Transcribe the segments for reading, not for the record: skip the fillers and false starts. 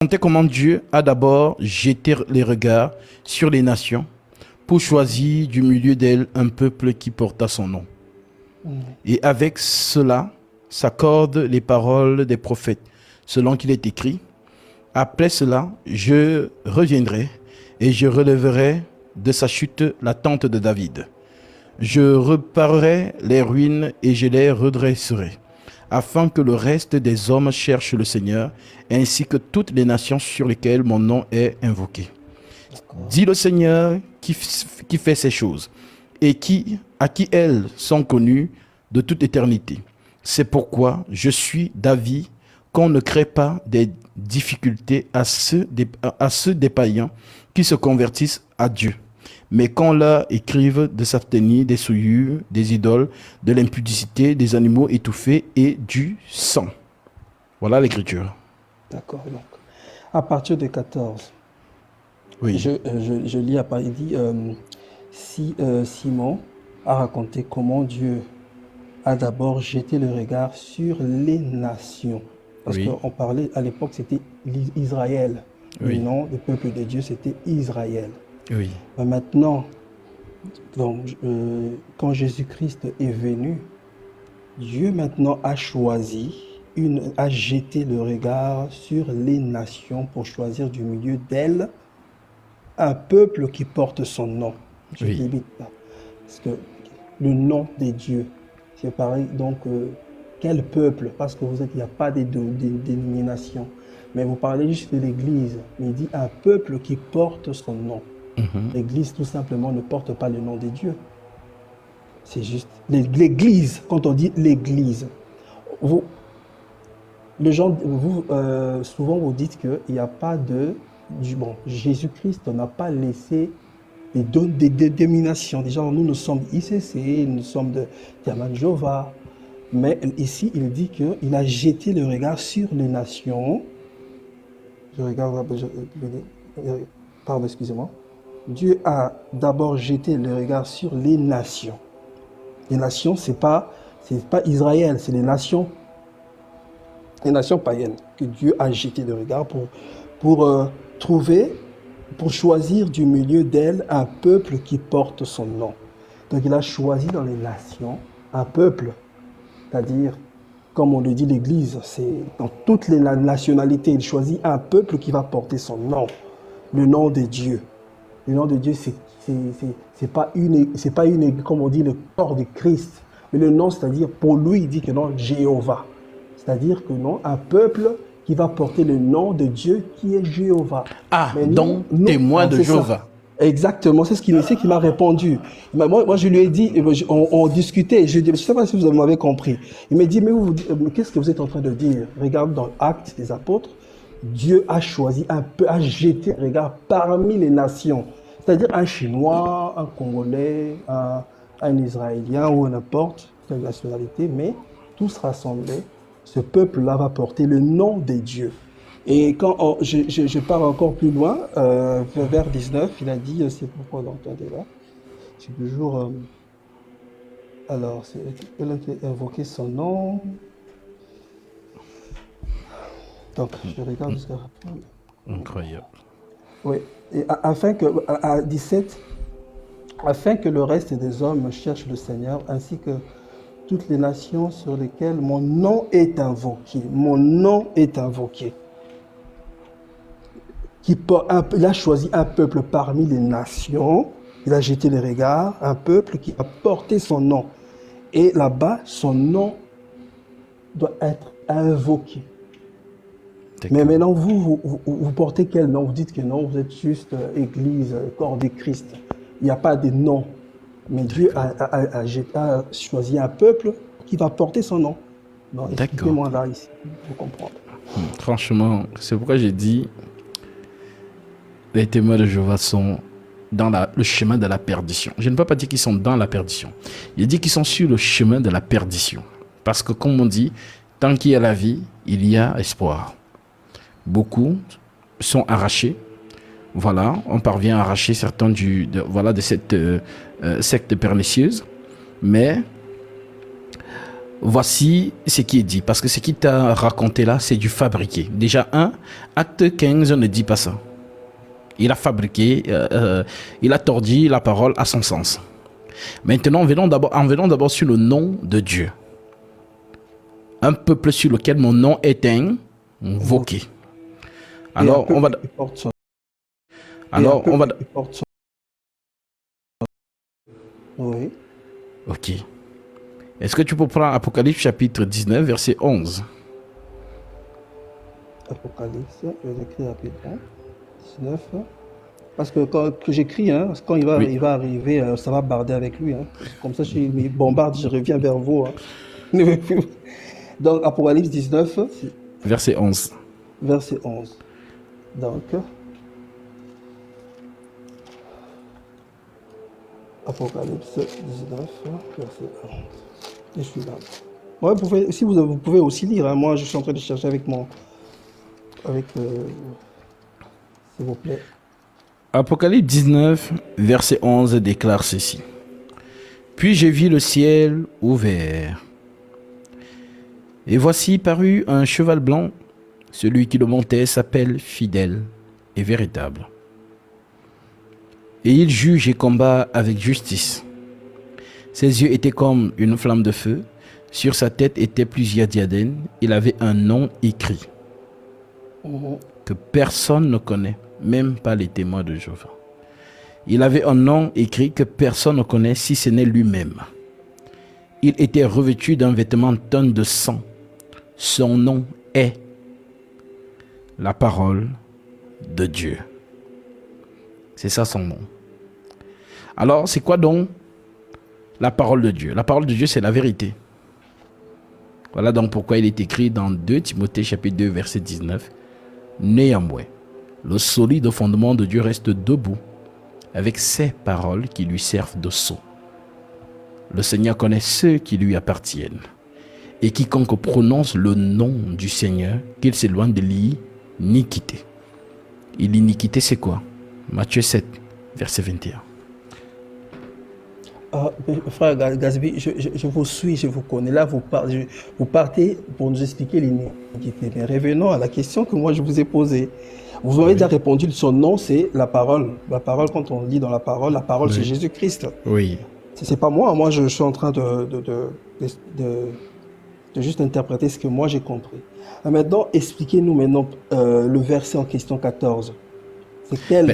Racontez comment Dieu a d'abord jeté les regards sur les nations pour choisir du milieu d'elles un peuple qui porta son nom. Et avec cela s'accordent les paroles des prophètes, selon qu'il est écrit: après cela, je reviendrai et je relèverai de sa chute la tente de David. Je reparerai les ruines et je les redresserai, afin que le reste des hommes cherche le Seigneur, ainsi que toutes les nations sur lesquelles mon nom est invoqué. Dit le Seigneur qui fait ces choses, et à qui elles sont connues de toute éternité. C'est pourquoi je suis d'avis qu'on ne crée pas des difficultés à ceux des païens qui se convertissent à Dieu, mais qu'on leur écrive de s'abstenir des souillures, des idoles, de l'impudicité, des animaux étouffés et du sang. Voilà l'écriture. D'accord. Donc, à partir de 14, Oui. je lis à part, il dit Simon a raconté comment Dieu a d'abord jeté le regard sur les nations. Parce Oui. qu'on parlait, à l'époque, c'était Israël. Oui. Le nom du peuple de Dieu, c'était Israël. Oui. Mais maintenant, donc, quand Jésus-Christ est venu, Dieu maintenant a choisi, a jeté le regard sur les nations pour choisir du milieu d'elles un peuple qui porte son nom. Je ne Oui. limite pas. Parce que le nom des dieux, c'est pareil. Donc, quel peuple? Parce que il n'y a pas de dénomination. Mais vous parlez juste de l'Église. Mais il dit un peuple qui porte son nom. L'Église, tout simplement, ne porte pas le nom de Dieu. C'est juste l'Église. Quand on dit l'Église, souvent vous dites qu'il n'y a pas Jésus-Christ n'a pas laissé des dénominations. Déjà, nous sommes ICC, nous sommes de Tiaman Jova. Mais ici, il dit qu'il a jeté le regard sur les nations. Pardon, excusez-moi. Dieu a d'abord jeté le regard sur les nations. Les nations, c'est pas Israël, c'est les nations païennes que Dieu a jeté le regard pour choisir du milieu d'elles un peuple qui porte son nom. Donc il a choisi dans les nations un peuple, c'est-à-dire, comme on le dit l'Église, c'est dans toutes les nationalités, il choisit un peuple qui va porter son nom, le nom de Dieu. Le nom de Dieu, c'est pas une, comme on dit, le corps de Christ. Mais le nom, c'est-à-dire, pour lui, il dit que non, Jéhovah. C'est-à-dire que non, un peuple qui va porter le nom de Dieu qui est Jéhovah. Ah, donc témoin de Jéhovah. Exactement, c'est ce qu'il m'a répondu. Moi, je lui ai dit, on discutait, je ne sais pas si vous m'avez compris. Il m'a dit, mais qu'est-ce que vous êtes en train de dire? Regarde dans l'Acte des Apôtres, Dieu a choisi a jeté un regard parmi les nations. C'est-à-dire un Chinois, un Congolais, un Israélien ou n'importe quelle nationalité, mais tous rassemblés, ce peuple-là va porter le nom de Dieu. Et quand je pars encore plus loin, vers 19, il a dit, c'est pourquoi vous entendez là, c'est toujours, alors, c'est elle qui a invoqué son nom. Donc, je regarde jusqu'à... Incroyable. Oui, et à 17, afin que le reste des hommes cherchent le Seigneur, ainsi que toutes les nations sur lesquelles mon nom est invoqué. Mon nom est invoqué. Il a choisi un peuple parmi les nations, il a jeté les regards, un peuple qui a porté son nom. Et là-bas, son nom doit être invoqué. Mais maintenant, vous portez quel nom? Vous dites que non, vous êtes juste Église, corps de Christ. Il n'y a pas de nom. Mais Dieu a choisi un peuple qui va porter son nom. Donc, expliquez-moi là, ici, pour comprendre. Franchement, c'est pourquoi j'ai dit les témoins de Jéhovah sont dans le chemin de la perdition. Je ne peux pas dire qu'ils sont dans la perdition. Il dit qu'ils sont sur le chemin de la perdition. Parce que, comme on dit, tant qu'il y a la vie, il y a espoir. Beaucoup sont arrachés. Voilà, on parvient à arracher certains de cette secte pernicieuse. Mais Voici ce qui est dit, parce que ce qu'il t'a raconté là, c'est du fabriqué. Déjà, acte 15 ne dit pas ça. Il a fabriqué, il a tordu la parole à son sens. Maintenant, venons d'abord sur le nom de Dieu. Un peuple sur lequel mon nom est invoqué. Alors, on va... Oui. Ok. Est-ce que tu peux prendre Apocalypse chapitre 19, verset 11? Apocalypse, je vais écrire rapidement. 19. Parce que quand j'écris, hein, quand il va arriver, ça va barder avec lui. Hein. Comme ça, je bombarde, je reviens vers vous. Hein. Donc, Apocalypse 19, verset 11. Verset 11. Donc, Apocalypse 19, verset 11. Et je suis là. Ouais, vous pouvez aussi lire. Hein. Moi, je suis en train de chercher avec mon... s'il vous plaît. Apocalypse 19, verset 11 déclare ceci. Puis j'ai vu le ciel ouvert. Et voici parut un cheval blanc. Celui qui le montait s'appelle Fidèle et Véritable. Et il juge et combat avec justice. Ses yeux étaient comme une flamme de feu. Sur sa tête étaient plusieurs diadèmes. Il avait un nom écrit que personne ne connaît, même pas les témoins de Jéhovah. Il avait un nom écrit que personne ne connaît si ce n'est lui-même. Il était revêtu d'un vêtement teint de sang. Son nom est la parole de Dieu. C'est ça son nom. Alors, c'est quoi donc la parole de Dieu? La parole de Dieu, c'est la vérité. Voilà donc pourquoi il est écrit dans 2 Timothée chapitre 2 verset 19. Néanmoins, le solide fondement de Dieu reste debout avec ces paroles qui lui servent de sceau. Le Seigneur connaît ceux qui lui appartiennent. Et quiconque prononce le nom du Seigneur, qu'il s'éloigne de l'iniquité. Et l'iniquité, c'est quoi? Matthieu 7, verset 21. Frère Gazbi, je vous suis, je vous connais. Là, vous partez pour nous expliquer l'iniquité. Mais revenons à la question que moi, je vous ai posée. Vous m'avez déjà répondu, son nom, c'est la parole. La parole, quand on lit dans la parole, c'est Jésus-Christ. Oui. C'est pas moi. Moi, je suis en train de juste interpréter ce que moi, j'ai compris. Maintenant, expliquez-nous maintenant le verset en question 14.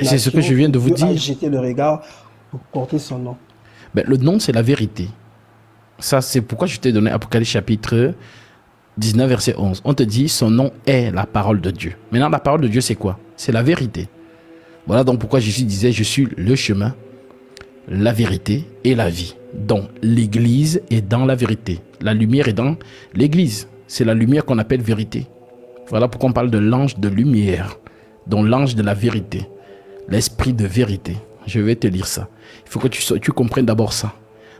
C'est ce que je viens de vous dire. Dieu a jeté le regard pour porter son nom. Le nom, c'est la vérité. Ça, c'est pourquoi je t'ai donné Apocalypse chapitre 19, verset 11. On te dit, son nom est la parole de Dieu. Maintenant, la parole de Dieu, c'est quoi? C'est la vérité. Voilà donc pourquoi Jésus disait, je suis le chemin, la vérité et la vie. Donc, l'église est dans la vérité. La lumière est dans l'église. C'est la lumière qu'on appelle vérité. Voilà pourquoi on parle de l'ange de lumière. Donc, l'ange de la vérité. L'esprit de vérité. Je vais te lire ça. Il faut que tu comprennes d'abord ça.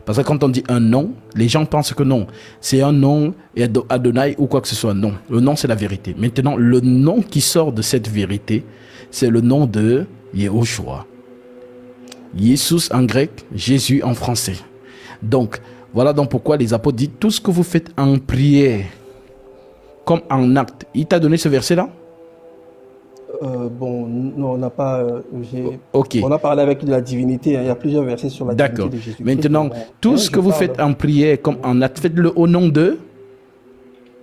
Parce que quand on dit un nom, les gens pensent que non, c'est un nom, Adonai ou quoi que ce soit. Non, le nom c'est la vérité. Maintenant, le nom qui sort de cette vérité, c'est le nom de Yehoshua. Jesus en grec, Jésus en français. Donc, voilà donc pourquoi les apôtres disent tout ce que vous faites en prière, comme en acte. Il t'a donné ce verset-là? Non, on n'a pas. Ok. On a parlé avec la divinité. Hein, il y a plusieurs versets sur la divinité de Jésus. Maintenant, tout ce que vous faites en prière comme en acte, faites-le au nom de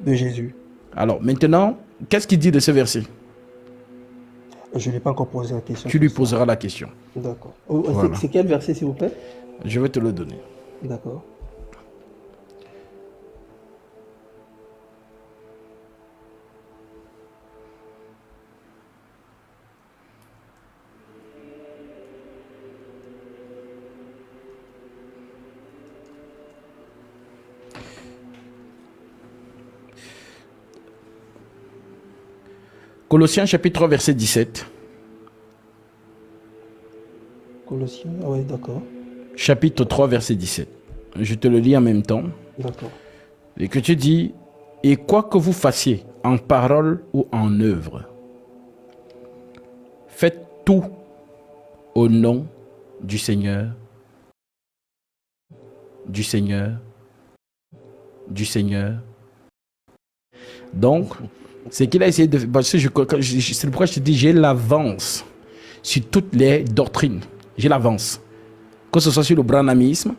Jésus. Alors, maintenant, qu'est-ce qu'il dit de ce verset? Je ne lui ai pas encore posé la question. Tu lui poseras la question. D'accord. Voilà. C'est quel verset, s'il vous plaît? Je vais te le donner. D'accord. Colossiens chapitre 3 verset 17. Colossiens, oui, d'accord. Chapitre 3 verset 17. Je te le lis en même temps. D'accord. Et que tu dis, et quoi que vous fassiez, en parole ou en œuvre, faites tout au nom du Seigneur du Seigneur. Donc, c'est qu'il a essayé de... Parce que c'est pourquoi je te dis, j'ai l'avance sur toutes les doctrines. J'ai l'avance. Que ce soit sur le branhamisme,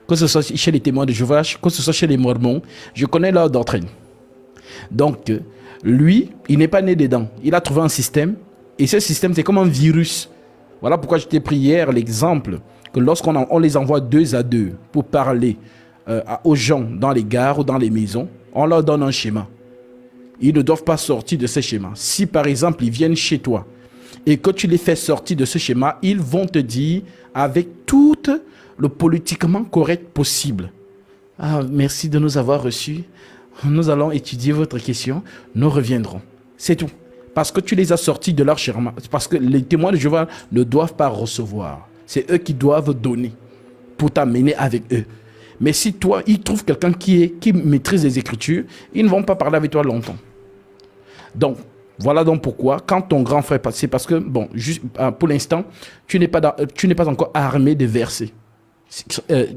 que ce soit chez les témoins de Jéhovah, que ce soit chez les mormons, je connais leur doctrine. Donc, lui, il n'est pas né dedans. Il a trouvé un système, et ce système, c'est comme un virus. Voilà pourquoi je t'ai pris hier l'exemple que lorsqu'on les envoie 2 à 2 pour parler aux gens dans les gares ou dans les maisons, on leur donne un schéma. Ils ne doivent pas sortir de ce schéma. Si par exemple, ils viennent chez toi et que tu les fais sortir de ce schéma, ils vont te dire avec tout le politiquement correct possible. Ah, merci de nous avoir reçus. Nous allons étudier votre question. Nous reviendrons. C'est tout. Parce que tu les as sortis de leur schéma. Parce que les témoins de Jéhovah ne doivent pas recevoir. C'est eux qui doivent donner pour t'amener avec eux. Mais si toi, ils trouvent quelqu'un qui maîtrise les Écritures, ils ne vont pas parler avec toi longtemps. Donc, voilà donc pourquoi, quand ton grand frère passe, c'est parce que, bon, juste, pour l'instant, tu n'es pas encore armé de versets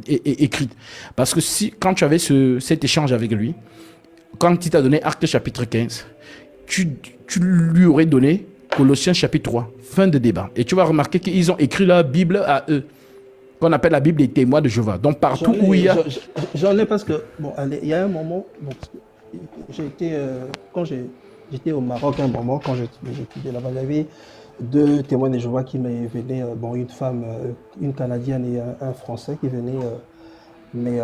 écrits. Parce que quand tu avais cet échange avec lui, quand il t'a donné Actes chapitre 15, tu lui aurais donné Colossiens chapitre 3, fin de débat. Et tu vas remarquer qu'ils ont écrit leur Bible à eux, qu'on appelle la Bible des témoins de Jéhovah. Donc, partout où il y a... J'en ai parce que, bon, allez, il y a un moment, bon, j'ai été, quand j'étais au Maroc un moment, quand j'étudiais là-bas, il y avait 2 témoins de Jéhovah qui venaient, bon, une femme, une Canadienne et un Français qui venaient mais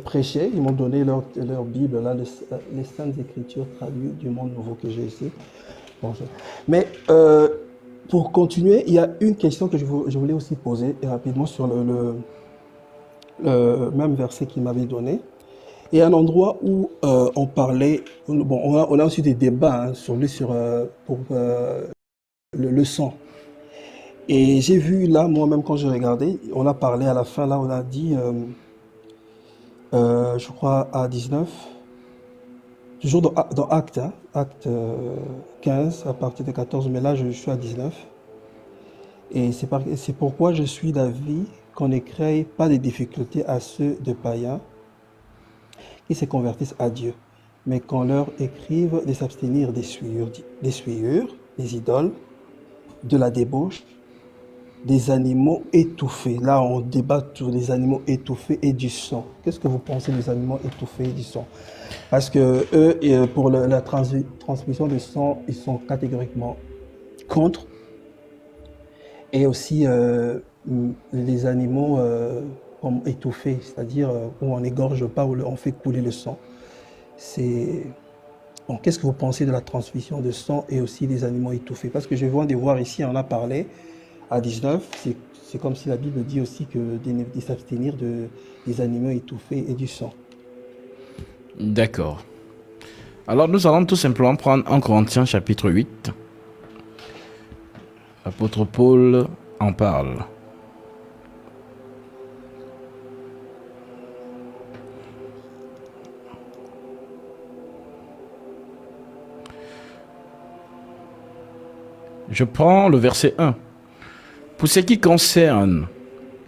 prêcher. Ils m'ont donné leur Bible, là, les Saintes Écritures traduites du Monde Nouveau que j'ai ici. Bon, mais pour continuer, il y a une question que je voulais aussi poser rapidement sur le même verset qu'il m'avait donné. Et un endroit où on parlait, bon, on a aussi des débats sur pour le sang. Et j'ai vu là, moi-même quand j'ai regardé, on a parlé à la fin, là on a dit, je crois à 19, toujours dans Acte, hein, Acte 15, à partir de 14, mais là je suis à 19. Et c'est pourquoi je suis d'avis qu'on ne crée pas de difficultés à ceux de païens qui se convertissent à Dieu, mais qu'on leur écrive de s'abstenir des souillures, des idoles, de la débauche, des animaux étouffés. Là, on débat sur les animaux étouffés et du sang. Qu'est-ce que vous pensez des animaux étouffés et du sang? Parce que eux, pour la transmission du sang, ils sont catégoriquement contre. Et aussi les animaux étouffés, c'est-à-dire où on n'égorge pas, où on fait couler le sang. Bon, qu'est-ce que vous pensez de la transmission de sang et aussi des animaux étouffés? Parce que je viens de voir ici, on a parlé à 19, c'est comme si la Bible dit aussi que de s'abstenir des animaux étouffés et du sang. D'accord. Alors nous allons tout simplement prendre 1 Corinthiens chapitre 8. L'apôtre Paul en parle. Je prends le verset 1. Pour ce qui concerne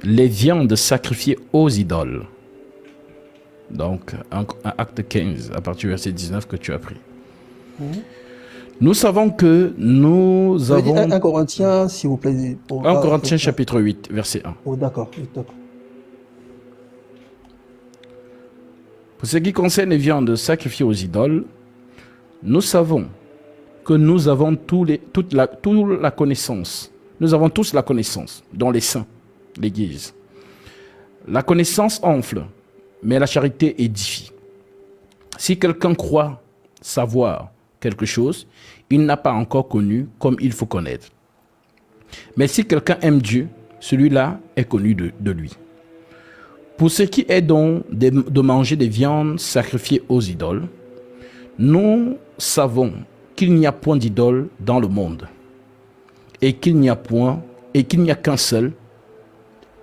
les viandes sacrifiées aux idoles. Donc, un acte 15, à partir du verset 19 que tu as pris. Nous savons que nous avons... 1 Corinthiens, s'il vous plaît. 1 Corinthiens chapitre 8, verset 1. Oh, d'accord. Pour ce qui concerne les viandes sacrifiées aux idoles, nous savons que nous avons toute la connaissance. Nous avons tous la connaissance, dans les saints, l'Église. La connaissance enfle, mais la charité édifie. Si quelqu'un croit savoir quelque chose, il n'a pas encore connu comme il faut connaître. Mais si quelqu'un aime Dieu, celui-là est connu de lui. Pour ce qui est donc de manger des viandes sacrifiées aux idoles, nous savons qu'il n'y a point d'idole dans le monde et qu'il n'y a qu'un seul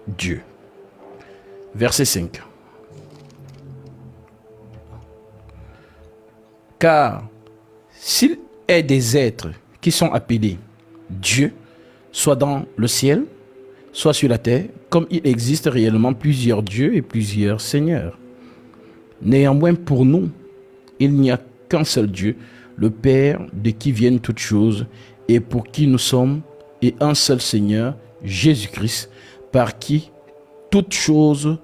Dieu. Verset 5. Car s'il est des êtres qui sont appelés Dieu, soit dans le ciel, soit sur la terre, comme il existe réellement plusieurs dieux et plusieurs seigneurs. Néanmoins, pour nous, il n'y a qu'un seul Dieu, le Père, de qui viennent toutes choses, et pour qui nous sommes, et un seul Seigneur, Jésus-Christ, par qui toutes choses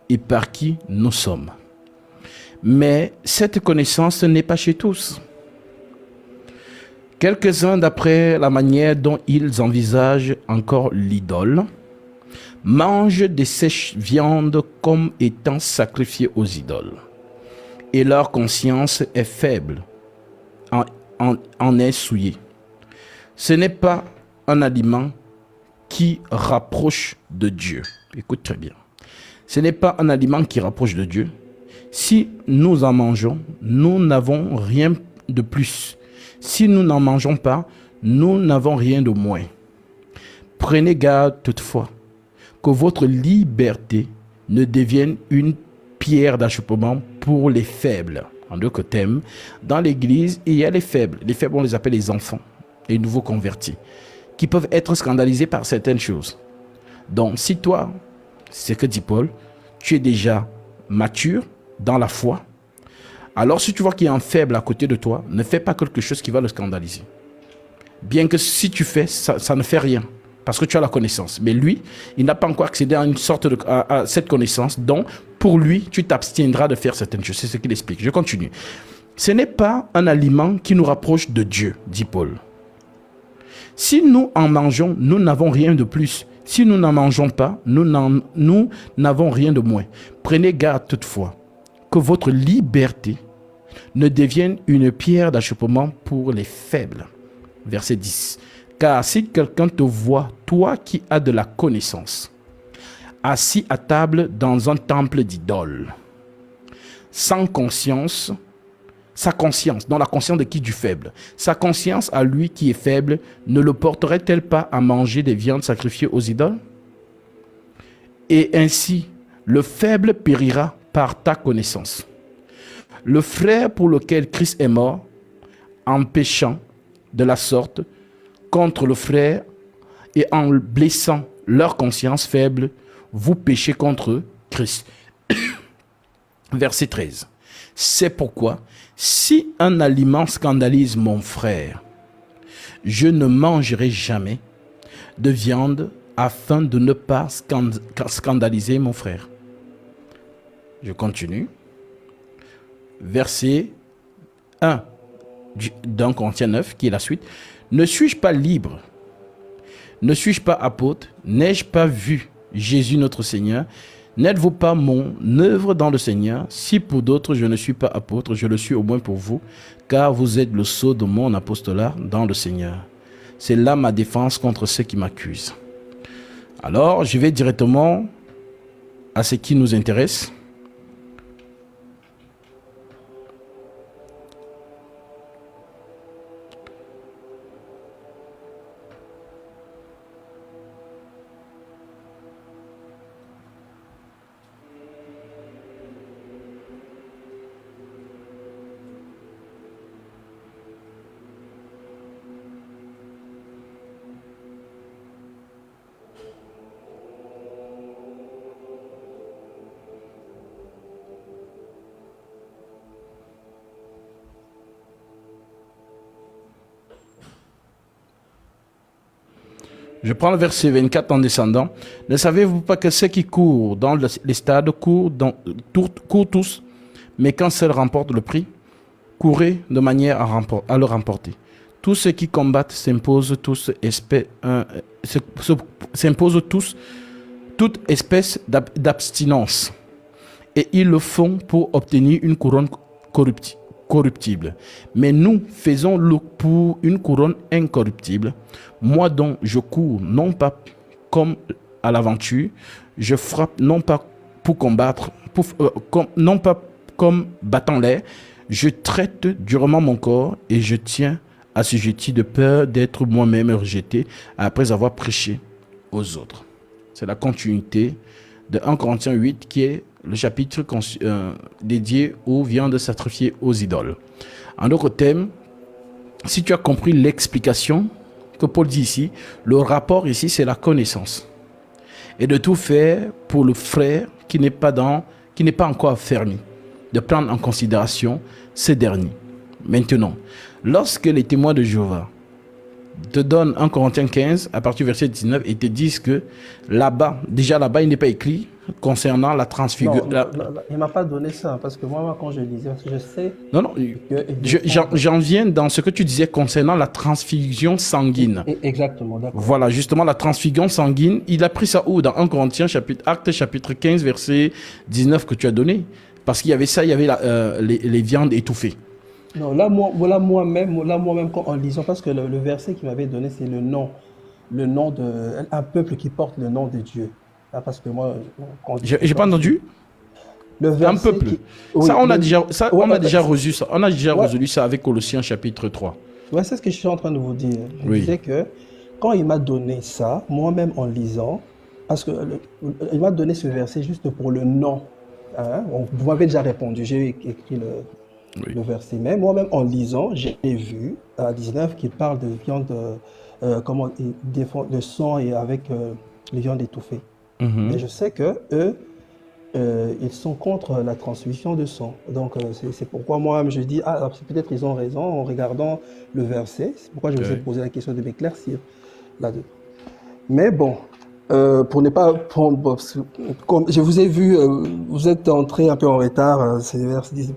et par qui nous sommes. Mais cette connaissance n'est pas chez tous. Quelques-uns, d'après la manière dont ils envisagent encore l'idole, mangent des sèches viandes comme étant sacrifiées aux idoles. Et leur conscience est faible, en est souillée. Ce n'est pas un aliment qui rapproche de Dieu. Écoute très bien. Ce n'est pas un aliment qui rapproche de Dieu. Si nous en mangeons, nous n'avons rien de plus. Si nous n'en mangeons pas, nous n'avons rien de moins. Prenez garde toutefois que votre liberté ne devienne une pierre d'achoppement pour les faibles. En d'autres termes, dans l'église, il y a les faibles. Les faibles, on les appelle les enfants, les nouveaux convertis, qui peuvent être scandalisés par certaines choses. Donc, si toi, c'est ce que dit Paul, tu es déjà mature dans la foi, alors si tu vois qu'il y a un faible à côté de toi, ne fais pas quelque chose qui va le scandaliser. Bien que si tu fais, ça ne fait rien, parce que tu as la connaissance. Mais lui, il n'a pas encore accédé à cette connaissance, donc pour lui, tu t'abstiendras de faire certaines choses. C'est ce qu'il explique. Je continue. Ce n'est pas un aliment qui nous rapproche de Dieu, dit Paul. Si nous en mangeons, nous n'avons rien de plus. Si nous n'en mangeons pas, nous n'avons rien de moins. Prenez garde toutefois que votre liberté ne devienne une pierre d'achoppement pour les faibles. Verset 10. Car si quelqu'un te voit, toi qui as de la connaissance, assis à table dans un temple d'idole, sans conscience, sa conscience, dans la conscience de qui du faible, sa conscience à lui qui est faible, ne le porterait-elle pas à manger des viandes sacrifiées aux idoles? Et ainsi, le faible périra par ta connaissance. Le frère pour lequel Christ est mort, en péchant de la sorte contre le frère et en blessant leur conscience faible, vous péchez contre Christ. Verset 13. C'est pourquoi, si un aliment scandalise mon frère, je ne mangerai jamais de viande afin de ne pas scandaliser mon frère. Je continue. Verset 1 d'un Corinthiens 9, qui est la suite. Ne suis-je pas libre? Ne suis-je pas apôtre? N'ai-je pas vu Jésus notre Seigneur? N'êtes-vous pas mon œuvre dans le Seigneur? Si pour d'autres je ne suis pas apôtre, je le suis au moins pour vous, car vous êtes le sceau de mon apostolat dans le Seigneur. C'est là ma défense contre ceux qui m'accusent. Alors, je vais directement à ce qui nous intéresse. Je prends le verset 24 en descendant. Ne savez-vous pas que ceux qui courent dans les stades courent tous, mais qu'un seul remporte le prix? Courez de manière à le remporter. Tous ceux qui combattent s'imposent toute espèce d'abstinence. Et ils le font pour obtenir une couronne corruptible. Mais nous faisons-le pour une couronne incorruptible. Moi dont je cours, non pas comme à l'aventure, je frappe non pas pour combattre, non pas comme battant l'air, je traite durement mon corps et je tiens assujetti de peur d'être moi-même rejeté après avoir prêché aux autres. C'est la continuité de 1 Corinthiens 8 qui est le chapitre dédié aux viandes sacrifiées aux idoles. En d'autres termes, si tu as compris l'explication que Paul dit ici, le rapport ici, c'est la connaissance. et de tout faire pour le frère qui n'est pas encore affermi, de prendre en considération ces derniers. Maintenant, lorsque les témoins de Jéhovah te donnent 1 Corinthiens 15 à partir du verset 19 et te disent que là-bas, il n'est pas écrit concernant la Non, transfiguration. il ne m'a pas donné ça, parce que moi, quand je lisais, parce que je sais Non, j'en viens dans ce que tu disais concernant la transfusion sanguine. Exactement, d'accord. Voilà, justement, la transfusion sanguine, il a pris ça où? Dans 1 Corinthiens, Actes chapitre 15, verset 19 que tu as donné. Parce qu'il y avait ça, il y avait les viandes étouffées. Non, là, moi-même, en lisant, parce que le verset qu'il m'avait donné, c'est le nom un peuple qui porte le nom de Dieu. Là, parce que moi, J'ai pas entendu. Le verset un peuple. Oui, ça, on a déjà, ça, ouais, on a déjà reçu ça. On a déjà ouais. résolu ça avec Colossiens chapitre 3. Ouais, c'est ce que je suis en train de vous dire. Je Oui. disais que quand il m'a donné ça, moi-même en lisant, parce que il m'a donné ce verset juste pour le nom. Hein? Vous m'avez déjà répondu, j'ai écrit le verset. Mais moi-même en lisant, j'ai vu à 19 qu'il parle de viande, de sang et avec les viandes étouffées. Et je sais que eux, ils sont contre la transfusion de sang. Donc c'est pourquoi moi-même je dis, peut-être ils ont raison en regardant le verset. C'est pourquoi je vous ai posé la question de m'éclaircir là-dedans. Mais bon, pour ne pas prendre, comme je vous ai vu, vous êtes entré un peu en retard.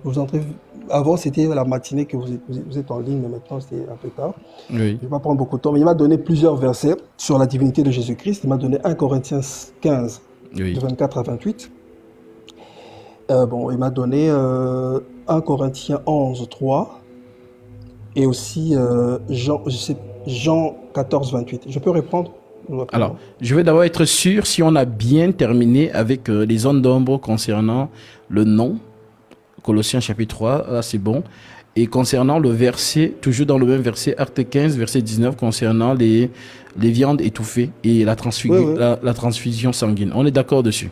Vous entrez, avant c'était la matinée que vous êtes en ligne, mais maintenant c'est un peu tard. Oui. Je ne vais pas prendre beaucoup de temps, mais il m'a donné plusieurs versets sur la divinité de Jésus-Christ. Il m'a donné 1 Corinthiens 15, de 24 à 28. Il m'a donné 1 Corinthiens 11, 3 et aussi Jean 14, 28. Je peux répondre? Alors, je vais d'abord être sûr si on a bien terminé avec les zones d'ombre concernant le nom. Colossiens chapitre 3, là c'est bon. Et concernant le verset, toujours dans le même verset, Acte 15, verset 19, concernant les viandes étouffées et la transfusion sanguine. On est d'accord dessus?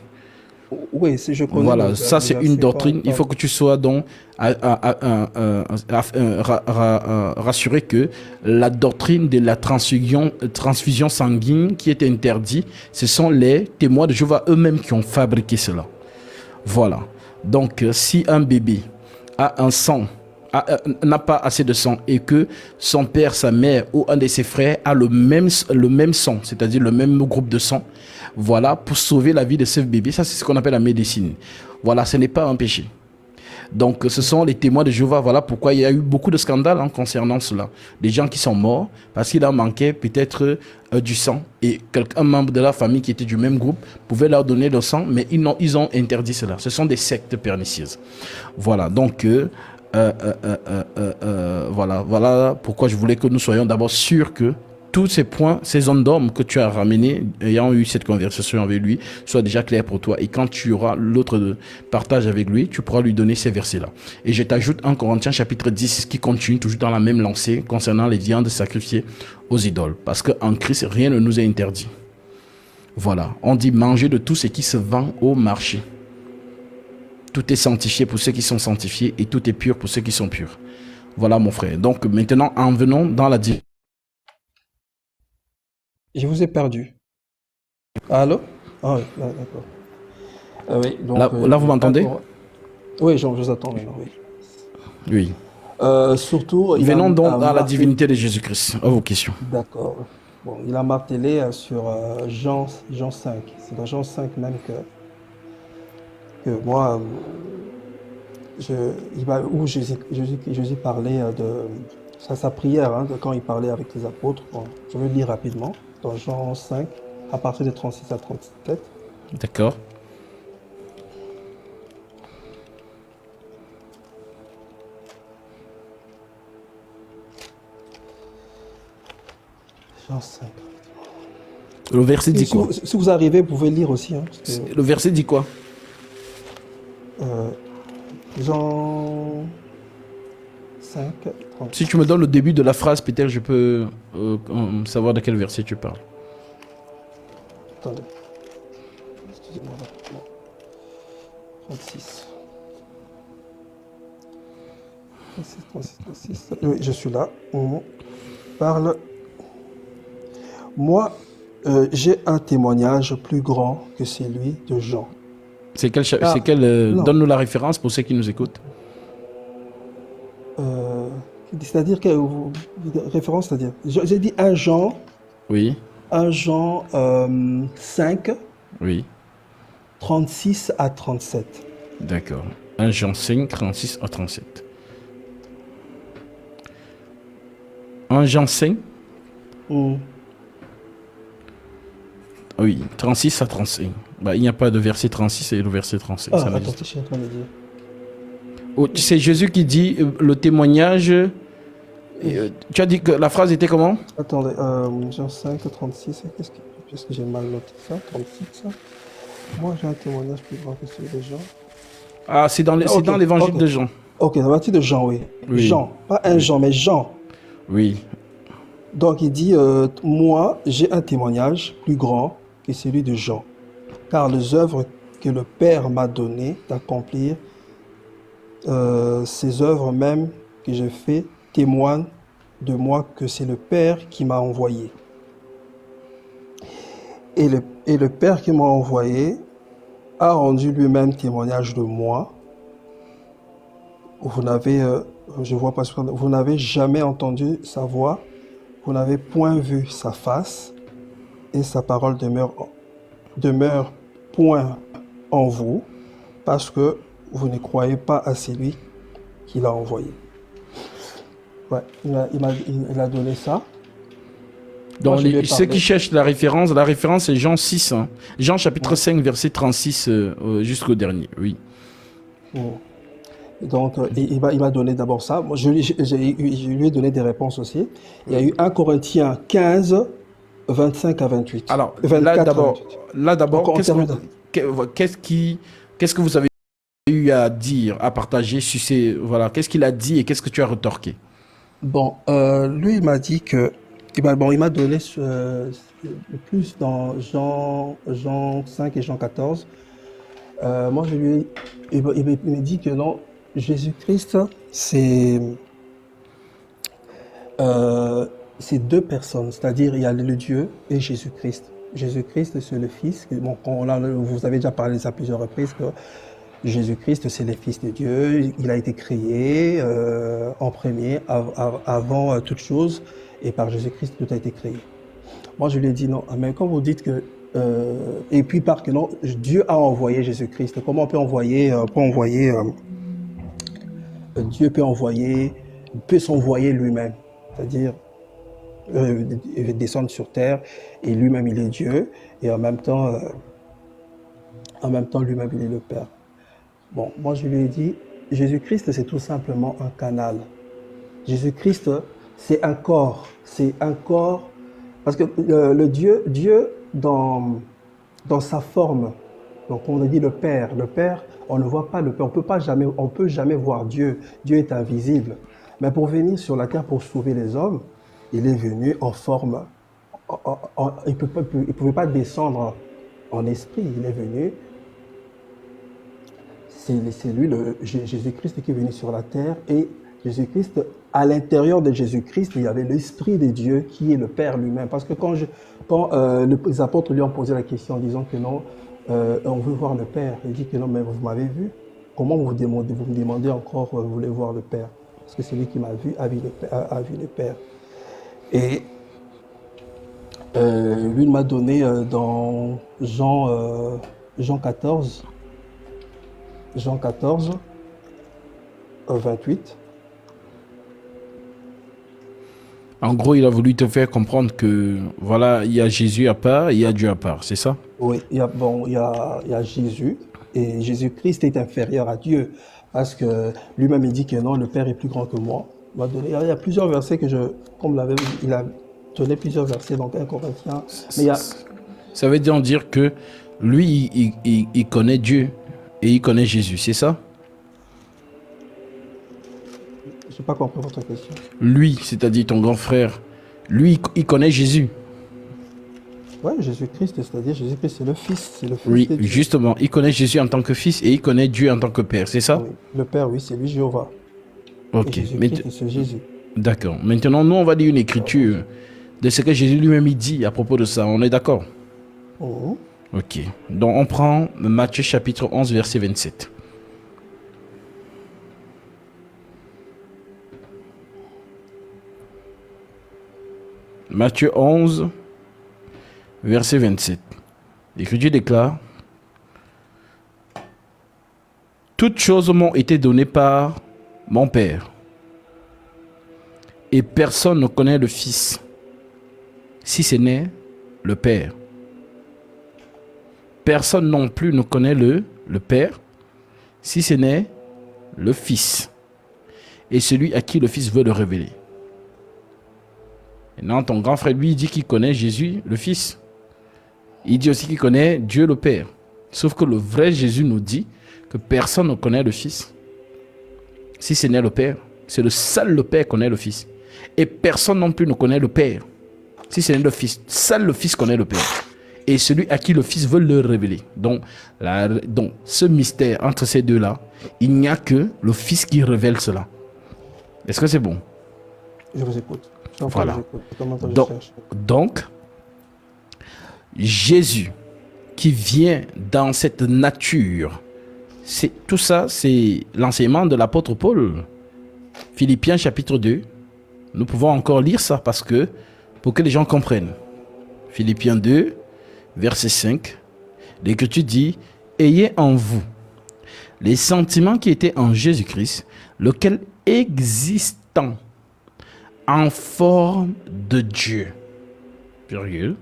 Oui, je connais. Voilà, ça c'est une doctrine. Il faut que tu sois donc rassuré que la doctrine de la transfusion sanguine qui est interdite, ce sont les témoins de Jéhovah eux-mêmes qui ont fabriqué cela. Voilà. Donc, si un bébé a un sang, n'a pas assez de sang et que son père, sa mère ou un de ses frères a le même sang, c'est-à-dire le même groupe de sang, voilà, pour sauver la vie de ce bébé, ça c'est ce qu'on appelle la médecine. Voilà, ce n'est pas un péché. Donc, ce sont les témoins de Jéhovah. Voilà pourquoi il y a eu beaucoup de scandales concernant cela. Des gens qui sont morts parce qu'il en manquait peut-être du sang. Et un membre de la famille qui était du même groupe pouvait leur donner le sang, mais ils ont interdit cela. Ce sont des sectes pernicieuses. Voilà, donc voilà pourquoi je voulais que nous soyons d'abord sûrs que tous ces points, ces zones d'hommes que tu as ramenés, ayant eu cette conversation avec lui, soient déjà clairs pour toi. Et quand tu auras l'autre partage avec lui, tu pourras lui donner ces versets-là. Et je t'ajoute 1 Corinthiens chapitre 10 qui continue toujours dans la même lancée concernant les viandes sacrifiées aux idoles. Parce qu'en Christ, rien ne nous est interdit. Voilà. On dit manger de tout ce qui se vend au marché. Tout est sanctifié pour ceux qui sont sanctifiés et tout est pur pour ceux qui sont purs. Voilà mon frère. Donc maintenant, en venant dans la division. Je vous ai perdu. Allô? Ah oui, d'accord. Oui, donc, là, vous m'entendez? Oui, je vous attends maintenant, oui. Oui. Surtout... Venons donc à la divinité de Jésus-Christ, à vos questions. D'accord. Bon, il a martelé sur Jean 5. C'est dans Jean 5 même que moi, Jésus parlait de sa prière, de quand il parlait avec les apôtres. Bon, je vais lire rapidement. Dans Jean 5, à partir de 36 à 37. D'accord. Jean 5. Le verset dit quoi? Si vous arrivez, vous pouvez lire aussi. Le verset dit quoi? Jean 5, 30. Si tu me donnes le début de la phrase, peut-être je peux savoir de quel verset tu parles. Attendez. Excusez-moi. 36. 36. Oui, je suis là. On parle. Moi, J'ai un témoignage plus grand que celui de Jean. C'est quel, Ah, non. donne-nous la référence pour ceux qui nous écoutent. Euh, c'est-à-dire que référence, c'est-à-dire, j'ai dit Oui, 1 Jean 5, oui, 36 à 37. d'accord. 1 Jean 5, 36 à 37. 1 Jean 5, Hmm. oui, 36 à 35. Bah, il n'y a pas de verset 36 et le verset 35. Ah, Ça attends, n'existe je suis en train de dire. Oh, c'est Jésus qui dit le témoignage. Tu as dit que la phrase était comment? Attendez, Jean 5, 36, qu'est-ce que j'ai mal noté ça? 36, ça? Moi, j'ai un témoignage plus grand que celui de Jean. Ah, c'est dans Ok, l'évangile ok. de Jean. Ok, à partir de Jean, oui. Oui. Jean, pas un Jean, mais Jean. Oui, Donc, il dit, moi, j'ai un témoignage plus grand que celui de Jean, car les œuvres que le Père m'a donné d'accomplir, ces œuvres même que j'ai fait, témoignent de moi que c'est le Père qui m'a envoyé. Et le Père qui m'a envoyé a rendu lui-même témoignage de moi. Vous n'avez, je vois parce que vous n'avez jamais entendu sa voix, vous n'avez point vu sa face, et sa parole demeure point en vous, parce que vous ne croyez pas à celui qui l'a envoyé. Ouais, il a donné ça. Moi, donc je lui ai ceux parlé. qui cherchent la référence c'est Jean 6. Hein. Jean chapitre 5, verset 36 jusqu'au dernier. Oui. Mm. Donc, il m'a donné d'abord ça. Moi, je lui ai donné des réponses aussi. Il y a eu 1 Corinthiens 15, 25 à 28. Alors, 24 à 28. là d'abord, Donc, on termine. qu'est-ce que vous avez eu à dire, à partager sur ces, voilà, qu'est-ce qu'il a dit et qu'est-ce que tu as retorqué? Bon, lui, il m'a dit que, il m'a donné plus dans Jean 5 et Jean 14. Moi, il m'a dit que non, Jésus-Christ, c'est deux personnes, c'est-à-dire il y a le Dieu et Jésus-Christ. Jésus-Christ, c'est le Fils. Bon, vous avez déjà parlé de ça à plusieurs reprises, que Jésus-Christ, c'est le Fils de Dieu. Il a été créé en premier, avant toute chose, et par Jésus-Christ, tout a été créé. Moi, je lui ai dit non, mais quand vous dites que... et puis par que non, Dieu a envoyé Jésus-Christ. Comment on peut envoyer... Dieu peut s'envoyer lui-même. C'est-à-dire descendre sur terre, et lui-même, il est Dieu, et en même temps, lui-même, il est le Père. Bon, moi, je lui ai dit, Jésus-Christ, c'est tout simplement un canal. Jésus-Christ, c'est un corps. C'est un corps. Parce que le Dieu dans sa forme, donc on a dit le Père, on ne voit pas le Père, on peut jamais voir Dieu. Dieu est invisible. Mais pour venir sur la terre pour sauver les hommes, il est venu en forme. Il ne pouvait pas descendre en esprit. Il est venu. C'est lui, Jésus-Christ, qui est venu sur la terre. Et Jésus-Christ, à l'intérieur de Jésus-Christ, il y avait l'Esprit de Dieu qui est le Père lui-même. Parce que quand les apôtres lui ont posé la question en disant que non, on veut voir le Père, il dit que non, mais vous m'avez vu. Comment vous me demandez encore, vous voulez voir le Père? Parce que celui qui m'a vu a vu le Père. Et lui, il m'a donné dans Jean 14, 28. En gros, il a voulu te faire comprendre que, voilà, il y a Jésus à part, il y a Dieu à part, c'est ça? Oui, il y a Jésus, et Jésus-Christ est inférieur à Dieu, parce que lui-même, il dit que non, le Père est plus grand que moi. Il y a plusieurs versets il a donné plusieurs versets dans 1 Corinthiens. Mais Ça veut dire que lui, il connaît Dieu et il connaît Jésus, c'est ça? je n'ai pas compris votre question. Lui, c'est-à-dire ton grand frère, lui, il connaît Jésus. Oui, Jésus-Christ, c'est-à-dire Jésus-Christ, c'est le Fils Oui, de Dieu. justement, il connaît Jésus en tant que fils et il connaît Dieu en tant que père, c'est ça? Oui. Le Père, oui, c'est lui, Jéhovah. Et Ok, Jésus-Christ, c'est Jésus. d'accord. Maintenant, nous, on va lire une écriture de ce que Jésus lui-même dit à propos de ça. On est d'accord? Mhm. Ok. Donc, on prend Matthieu chapitre 11, verset 27. Matthieu 11, verset 27. L'Écriture déclare: toutes choses m'ont été données par mon Père, et personne ne connaît le Fils, si ce n'est le Père. Personne non plus ne connaît le Père, si ce n'est le Fils, et celui à qui le Fils veut le révéler. Maintenant, ton grand frère, lui, dit qu'il connaît Jésus, le Fils. Il dit aussi qu'il connaît Dieu, le Père. Sauf que le vrai Jésus nous dit que personne ne connaît le Fils, si ce n'est le Père. C'est le seul le Père connaît le Fils. Et personne non plus ne connaît le Père, si ce n'est le Fils. Seul le Fils connaît le Père. Et celui à qui le Fils veut le révéler. Donc ce mystère entre ces deux-là, il n'y a que le Fils qui révèle cela. Est-ce que c'est bon? Je vous écoute. Voilà. Donc, Jésus qui vient dans cette nature, tout ça, c'est l'enseignement de l'apôtre Paul. Philippiens chapitre 2. Nous pouvons encore lire ça pour que les gens comprennent. Philippiens 2, verset 5. L'Écriture dit: ayez en vous les sentiments qui étaient en Jésus-Christ, lequel existant en forme de Dieu, virgule,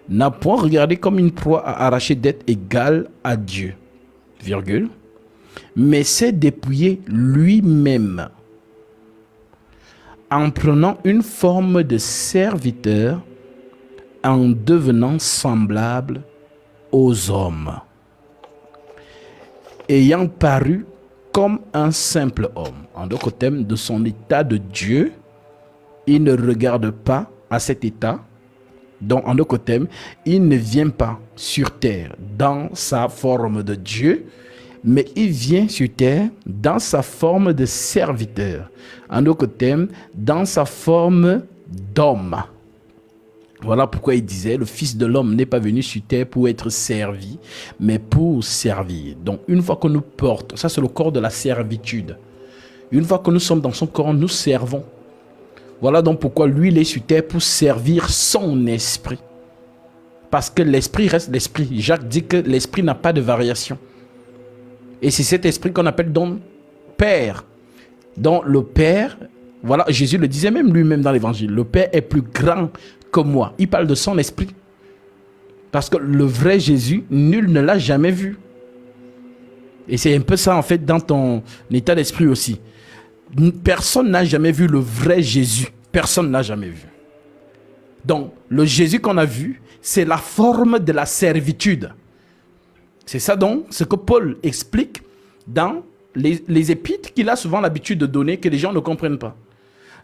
n'a point regardé comme une proie à arracher d'être égal à Dieu, virgule, mais s'est dépouillé lui-même en prenant une forme de serviteur, en devenant semblable aux hommes, ayant paru comme un simple homme. En d'autres termes, de son état de Dieu, il ne regarde pas à cet état. Donc, en d'autres termes, il ne vient pas sur terre dans sa forme de Dieu, mais il vient sur terre dans sa forme de serviteur. En d'autres termes, dans sa forme d'homme. Voilà pourquoi il disait: le Fils de l'homme n'est pas venu sur terre pour être servi, mais pour servir. Donc, une fois que nous portons, ça c'est le corps de la servitude. Une fois que nous sommes dans son corps, nous servons. Voilà donc pourquoi lui, il est sur terre pour servir son esprit. Parce que l'esprit reste l'esprit. Jacques dit que l'esprit n'a pas de variation. Et c'est cet esprit qu'on appelle donc Père. Donc le Père, voilà, Jésus le disait même lui-même dans l'évangile, le Père est plus grand que moi. Il parle de son esprit. Parce que le vrai Jésus, nul ne l'a jamais vu. Et c'est un peu ça en fait dans ton état d'esprit aussi. Personne n'a jamais vu le vrai Jésus. Personne n'a jamais vu. Donc, le Jésus qu'on a vu, c'est la forme de la servitude. C'est ça donc ce que Paul explique dans les épîtres qu'il a souvent l'habitude de donner, que les gens ne comprennent pas.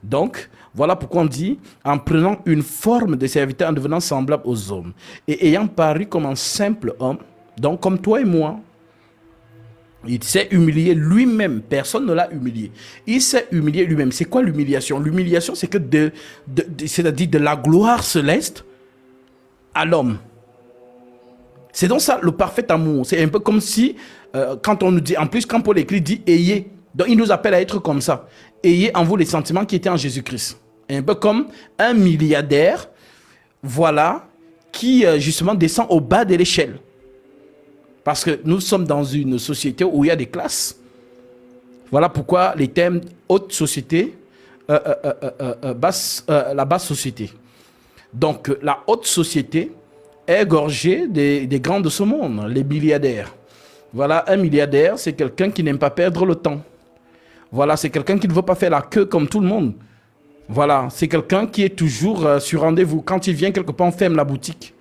Donc, voilà pourquoi on dit: en prenant une forme de serviteur, en devenant semblable aux hommes, et ayant paru comme un simple homme, donc comme toi et moi. Il s'est humilié lui-même. Personne ne l'a humilié. Il s'est humilié lui-même. C'est quoi l'humiliation? L'humiliation, c'est que c'est-à-dire de la gloire céleste à l'homme. C'est donc ça le parfait amour. C'est un peu comme si, quand on nous dit, en plus, quand Paul écrit, dit ayez. Donc il nous appelle à être comme ça. Ayez en vous les sentiments qui étaient en Jésus-Christ. Un peu comme un milliardaire, voilà, qui justement descend au bas de l'échelle. Parce que nous sommes dans une société où il y a des classes. Voilà pourquoi les thèmes haute société, la basse société. Donc la haute société est gorgée des grands de ce monde, les milliardaires. Voilà, un milliardaire, c'est quelqu'un qui n'aime pas perdre le temps. Voilà, c'est quelqu'un qui ne veut pas faire la queue comme tout le monde. Voilà, c'est quelqu'un qui est toujours sur rendez-vous. Quand il vient quelque part, on ferme la boutique.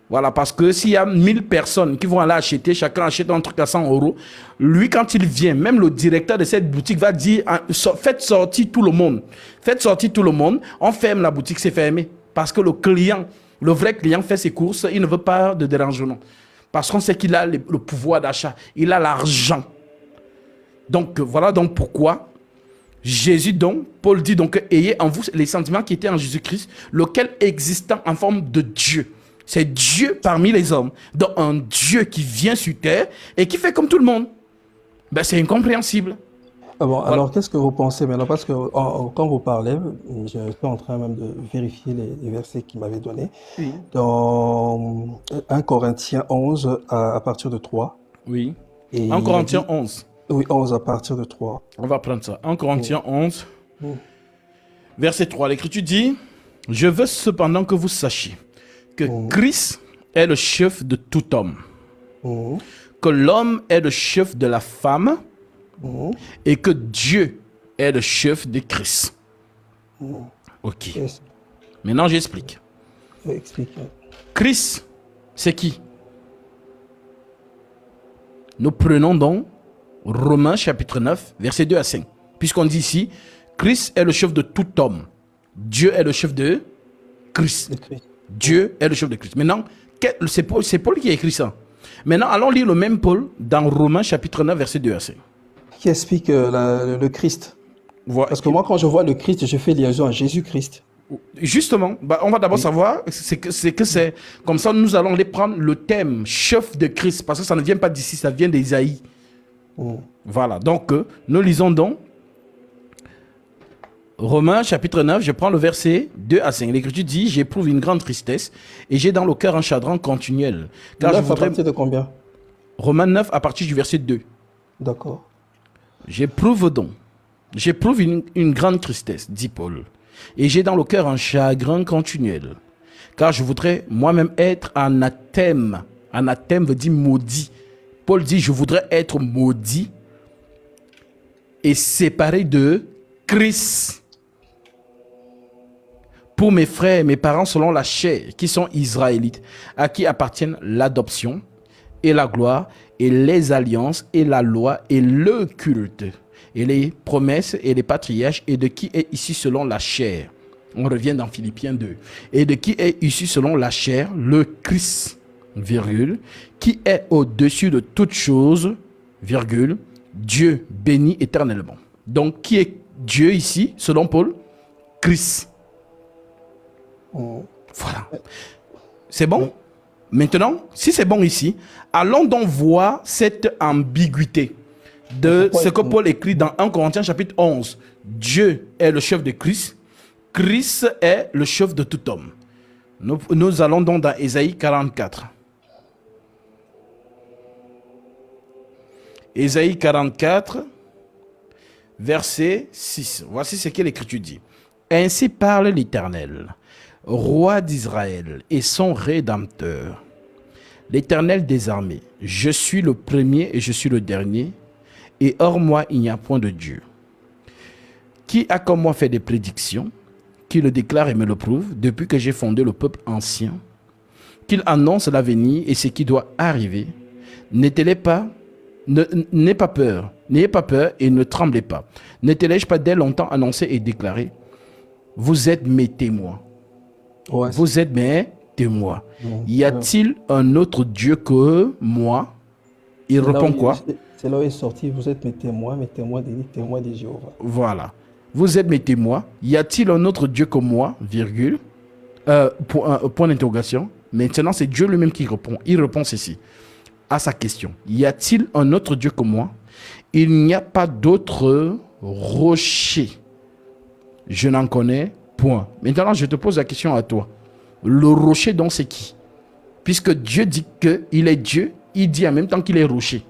Voilà, parce que s'il y a 1000 personnes qui vont aller acheter, chacun achète un truc à 100 €, lui, quand il vient, même le directeur de cette boutique va dire: faites sortir tout le monde. Faites sortir tout le monde, on ferme la boutique, c'est fermé. Parce que le client, le vrai client fait ses courses, il ne veut pas de dérangement. Parce qu'on sait qu'il a le pouvoir d'achat, il a l'argent. Donc, voilà donc pourquoi Jésus donc, Paul dit donc, ayez en vous les sentiments qui étaient en Jésus-Christ, lequel existant en forme de Dieu. C'est Dieu parmi les hommes. Donc un Dieu qui vient sur terre et qui fait comme tout le monde. Ben, c'est incompréhensible. Ah bon, alors qu'est-ce que vous pensez maintenant? Parce que quand vous parlez, je suis en train même de vérifier les versets qu'il m'avait donnés. Oui. Dans 1 Corinthiens 11 à partir de 3. Oui. Et 1 il Corinthiens dit- 11. Oui, 11 à partir de 3. On va prendre ça. 1 Corinthiens 11, Mm. verset 3. L'Écriture dit, je veux cependant que vous sachiez que Mm. Christ est le chef de tout homme, Mm. que l'homme est le chef de la femme Mm. et que Dieu est le chef de Christ. Ok. Yes. Maintenant, j'explique. Explique. Christ, c'est qui? Nous prenons donc Romains chapitre 9, verset 2 à 5. Puisqu'on dit ici, Christ est le chef de tout homme. Dieu est le chef de Christ. Le Christ. Dieu est le chef de Christ. Maintenant, c'est Paul qui a écrit ça. Maintenant, allons lire le même Paul dans Romains chapitre 9, verset 2 à 5. Qui explique le Christ? Voilà. Parce que moi, quand je vois le Christ, je fais liaison à Jésus-Christ. Justement, on va d'abord savoir, c'est comme ça, nous allons aller prendre le thème chef de Christ, parce que ça ne vient pas d'ici, ça vient d'Ésaïe. Mm. Voilà, donc nous lisons donc Romains chapitre 9, je prends le verset 2 à 5. L'Écriture dit, j'éprouve une grande tristesse et j'ai dans le cœur un chagrin continuel. Car je 9 à voudrais... partir de combien? Romains 9 à partir du verset 2. D'accord. J'éprouve une grande tristesse, dit Paul, et j'ai dans le cœur un chagrin continuel, car je voudrais moi-même être anathème. Anathème veut dire maudit. Paul dit, je voudrais être maudit et séparé de Christ pour mes frères et mes parents selon la chair, qui sont israélites, à qui appartiennent l'adoption et la gloire et les alliances et la loi et le culte et les promesses et les patriarches, et de qui est ici selon la chair. On revient dans Philippiens 2. Et de qui est ici selon la chair, le Christ, virgule, qui est au-dessus de toutes choses, virgule, Dieu béni éternellement. Donc, qui est Dieu ici, selon Paul? Christ. Mm. Voilà. C'est bon? Maintenant, si c'est bon ici, allons donc voir cette ambiguïté de ce que Paul écrit dans 1 Corinthiens chapitre 11. Dieu est le chef de Christ. Christ est le chef de tout homme. Nous allons donc dans Ésaïe 44. Ésaïe 44, verset 6. Voici ce que l'Écriture dit. Ainsi parle l'Éternel, roi d'Israël et son Rédempteur. L'Éternel des armées, je suis le premier et je suis le dernier, et hors moi il n'y a point de Dieu. Qui a comme moi fait des prédictions, qui le déclare et me le prouve, depuis que j'ai fondé le peuple ancien, qu'il annonce l'avenir et ce qui doit arriver. N'ayez pas peur et ne tremblez pas. N'étais-je pas dès longtemps annoncé et déclaré? Vous êtes mes témoins. Ouais, Vous êtes mes témoins. Mm. Y a-t-il un autre Dieu que moi? Il c'est là répond où quoi? c'est là où il est sorti. Vous êtes mes témoins de Jéhovah. Voilà. Vous êtes mes témoins. Y a-t-il un autre Dieu que moi? Virgule. Point d'interrogation. Maintenant, c'est Dieu lui-même qui répond. Il répond ceci à sa question. Y a-t-il un autre Dieu que moi? Il n'y a pas d'autre rocher. Je n'en connais point. Maintenant, je te pose la question à toi. Le rocher, donc, c'est qui? Puisque Dieu dit qu'il est Dieu, il dit en même temps qu'il est rocher.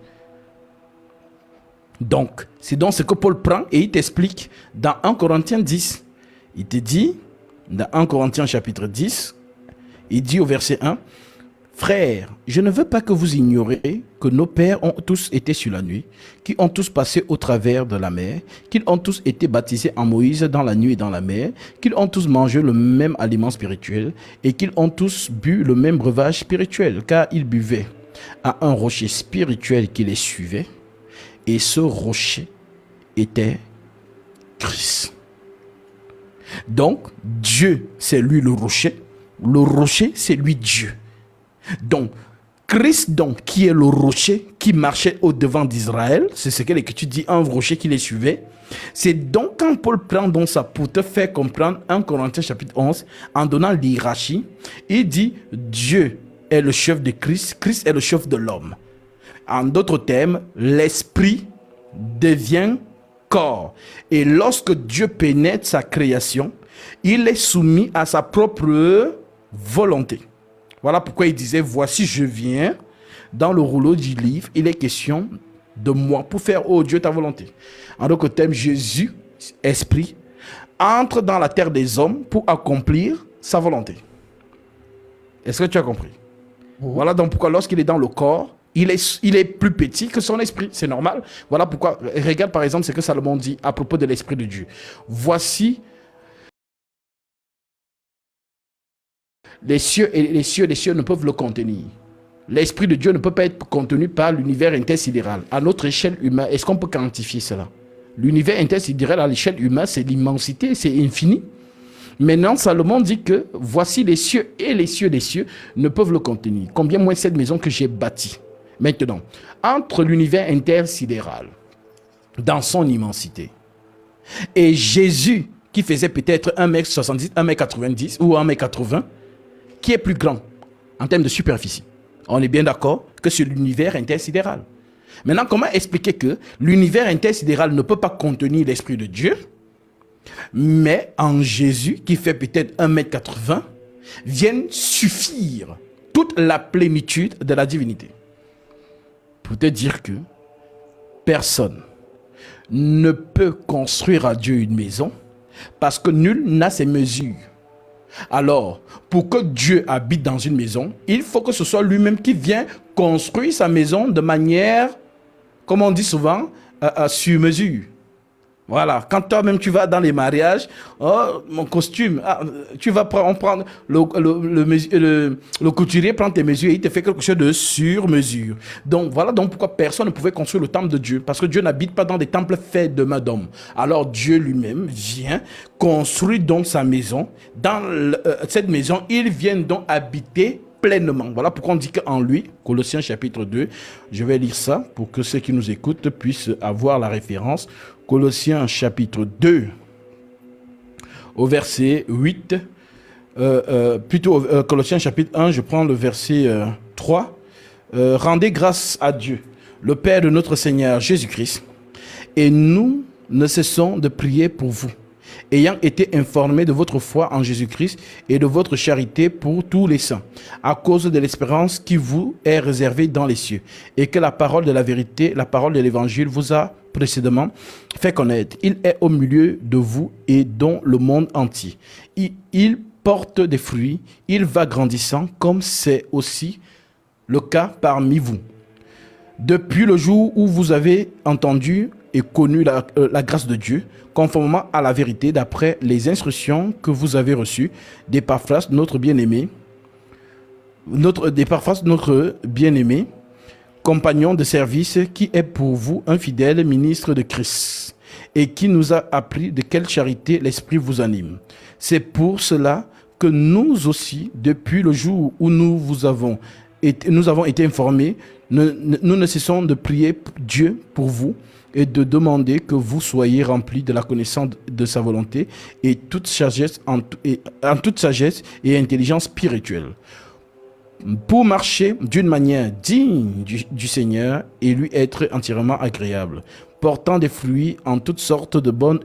Donc, c'est donc ce que Paul prend et il t'explique dans 1 Corinthiens 10. Il te dit, dans 1 Corinthiens chapitre 10, il dit au verset 1, « Frères, je ne veux pas que vous ignoriez que nos pères ont tous été sur la nuit, qu'ils ont tous passé au travers de la mer, qu'ils ont tous été baptisés en Moïse dans la nuit et dans la mer, qu'ils ont tous mangé le même aliment spirituel et qu'ils ont tous bu le même breuvage spirituel, car ils buvaient à un rocher spirituel qui les suivait, et ce rocher était Christ. » Donc, Dieu, c'est lui le rocher, c'est lui Dieu. Donc, Christ donc, qui est le rocher qui marchait au-devant d'Israël, c'est ce que l'Écriture dit, un rocher qui les suivait. C'est donc quand Paul prend donc ça pour te faire comprendre 1 Corinthiens chapitre 11, en donnant l'hiérarchie, il dit Dieu est le chef de Christ, Christ est le chef de l'homme. En d'autres termes, l'esprit devient corps. Et lorsque Dieu pénètre sa création, il est soumis à sa propre volonté. Voilà pourquoi il disait, voici je viens, dans le rouleau du livre, il est question de moi pour faire, oh Dieu, ta volonté. En d'autres termes, Jésus, esprit, entre dans la terre des hommes pour accomplir sa volonté. Est-ce que tu as compris? Voilà donc pourquoi lorsqu'il est dans le corps, il est plus petit que son esprit. C'est normal. Voilà pourquoi, regarde par exemple ce que Salomon dit à propos de l'esprit de Dieu. Voici les cieux et les cieux ne peuvent le contenir. L'esprit de Dieu ne peut pas être contenu par l'univers intersidéral. À notre échelle humaine, est-ce qu'on peut quantifier cela? L'univers intersidéral à l'échelle humaine, c'est l'immensité, c'est infini. Maintenant, Salomon dit que voici les cieux et les cieux des cieux ne peuvent le contenir. Combien moins cette maison que j'ai bâtie. Maintenant, entre l'univers intersidéral, dans son immensité, et Jésus, qui faisait peut-être 1m70, 1m90 ou 1m80, qui est plus grand en termes de superficie? On est bien d'accord que c'est l'univers intersidéral. Maintenant, comment expliquer que l'univers intersidéral ne peut pas contenir l'Esprit de Dieu, mais en Jésus, qui fait peut-être 1m80, vienne suffire toute la plénitude de la divinité? Pour te dire que personne ne peut construire à Dieu une maison parce que nul n'a ses mesures. Alors, pour que Dieu habite dans une maison, il faut que ce soit lui-même qui vient construire sa maison de manière, comme on dit souvent, sur mesure. Voilà, quand toi-même tu vas dans les mariages, oh, mon costume, tu vas prendre le couturier prend tes mesures et il te fait quelque chose de sur mesure. Donc voilà donc pourquoi personne ne pouvait construire le temple de Dieu, parce que Dieu n'habite pas dans des temples faits de main d'homme. Alors Dieu lui-même vient construire donc sa maison. Dans cette maison, il vient donc habiter pleinement. Voilà pourquoi on dit qu'en lui, Colossiens chapitre 2, je vais lire ça pour que ceux qui nous écoutent puissent avoir la référence. Colossiens chapitre 2, au verset 8, Colossiens chapitre 1, je prends le verset 3. Rendez grâce à Dieu, le Père de notre Seigneur Jésus-Christ, et nous ne cessons de prier pour vous, ayant été informés de votre foi en Jésus-Christ et de votre charité pour tous les saints, à cause de l'espérance qui vous est réservée dans les cieux, et que la parole de la vérité, la parole de l'évangile vous a précédemment fait connaître. Il est au milieu de vous et dans le monde entier. Il porte des fruits, il va grandissant, comme c'est aussi le cas parmi vous. Depuis le jour où vous avez entendu et connu la grâce de Dieu, conformément à la vérité, d'après les instructions que vous avez reçues d'Épaphras, notre bien-aimé, compagnon de service, qui est pour vous un fidèle ministre de Christ et qui nous a appris de quelle charité l'Esprit vous anime. C'est pour cela que nous aussi, depuis le jour où nous avons été informés, nous ne cessons de prier Dieu pour vous et de demander que vous soyez remplis de la connaissance de sa volonté et toute sagesse, en toute sagesse et intelligence spirituelle, pour marcher d'une manière digne du Seigneur et lui être entièrement agréable, portant des fruits en toutes sortes de bonnes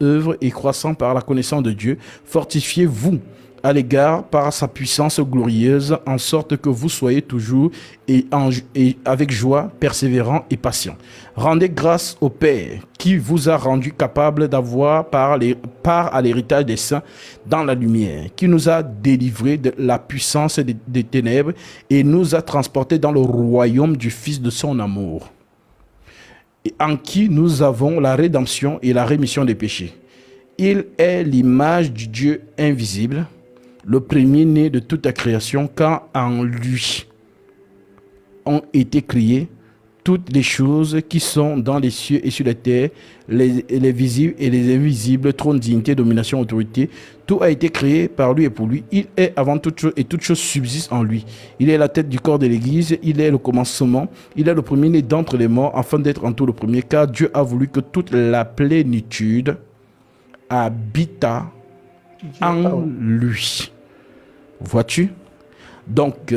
œuvres et croissant par la connaissance de Dieu. Fortifiez-vous à l'égard par sa puissance glorieuse, en sorte que vous soyez toujours et avec joie, persévérant et patient. Rendez grâce au Père qui vous a rendu capable d'avoir part à l'héritage des saints dans la lumière, qui nous a délivrés de la puissance des ténèbres et nous a transportés dans le royaume du Fils de son amour, et en qui nous avons la rédemption et la rémission des péchés. Il est l'image du Dieu invisible, le premier-né de toute la création, car en lui ont été créées toutes les choses qui sont dans les cieux et sur la terre, les visibles et les invisibles, trône, dignité, domination, autorité. Tout a été créé par lui et pour lui. Il est avant toute chose et toute chose subsiste en lui. Il est la tête du corps de l'Église. Il est le commencement. Il est le premier-né d'entre les morts, afin d'être en tout le premier. Car Dieu a voulu que toute la plénitude habita en lui. Vois-tu? Donc,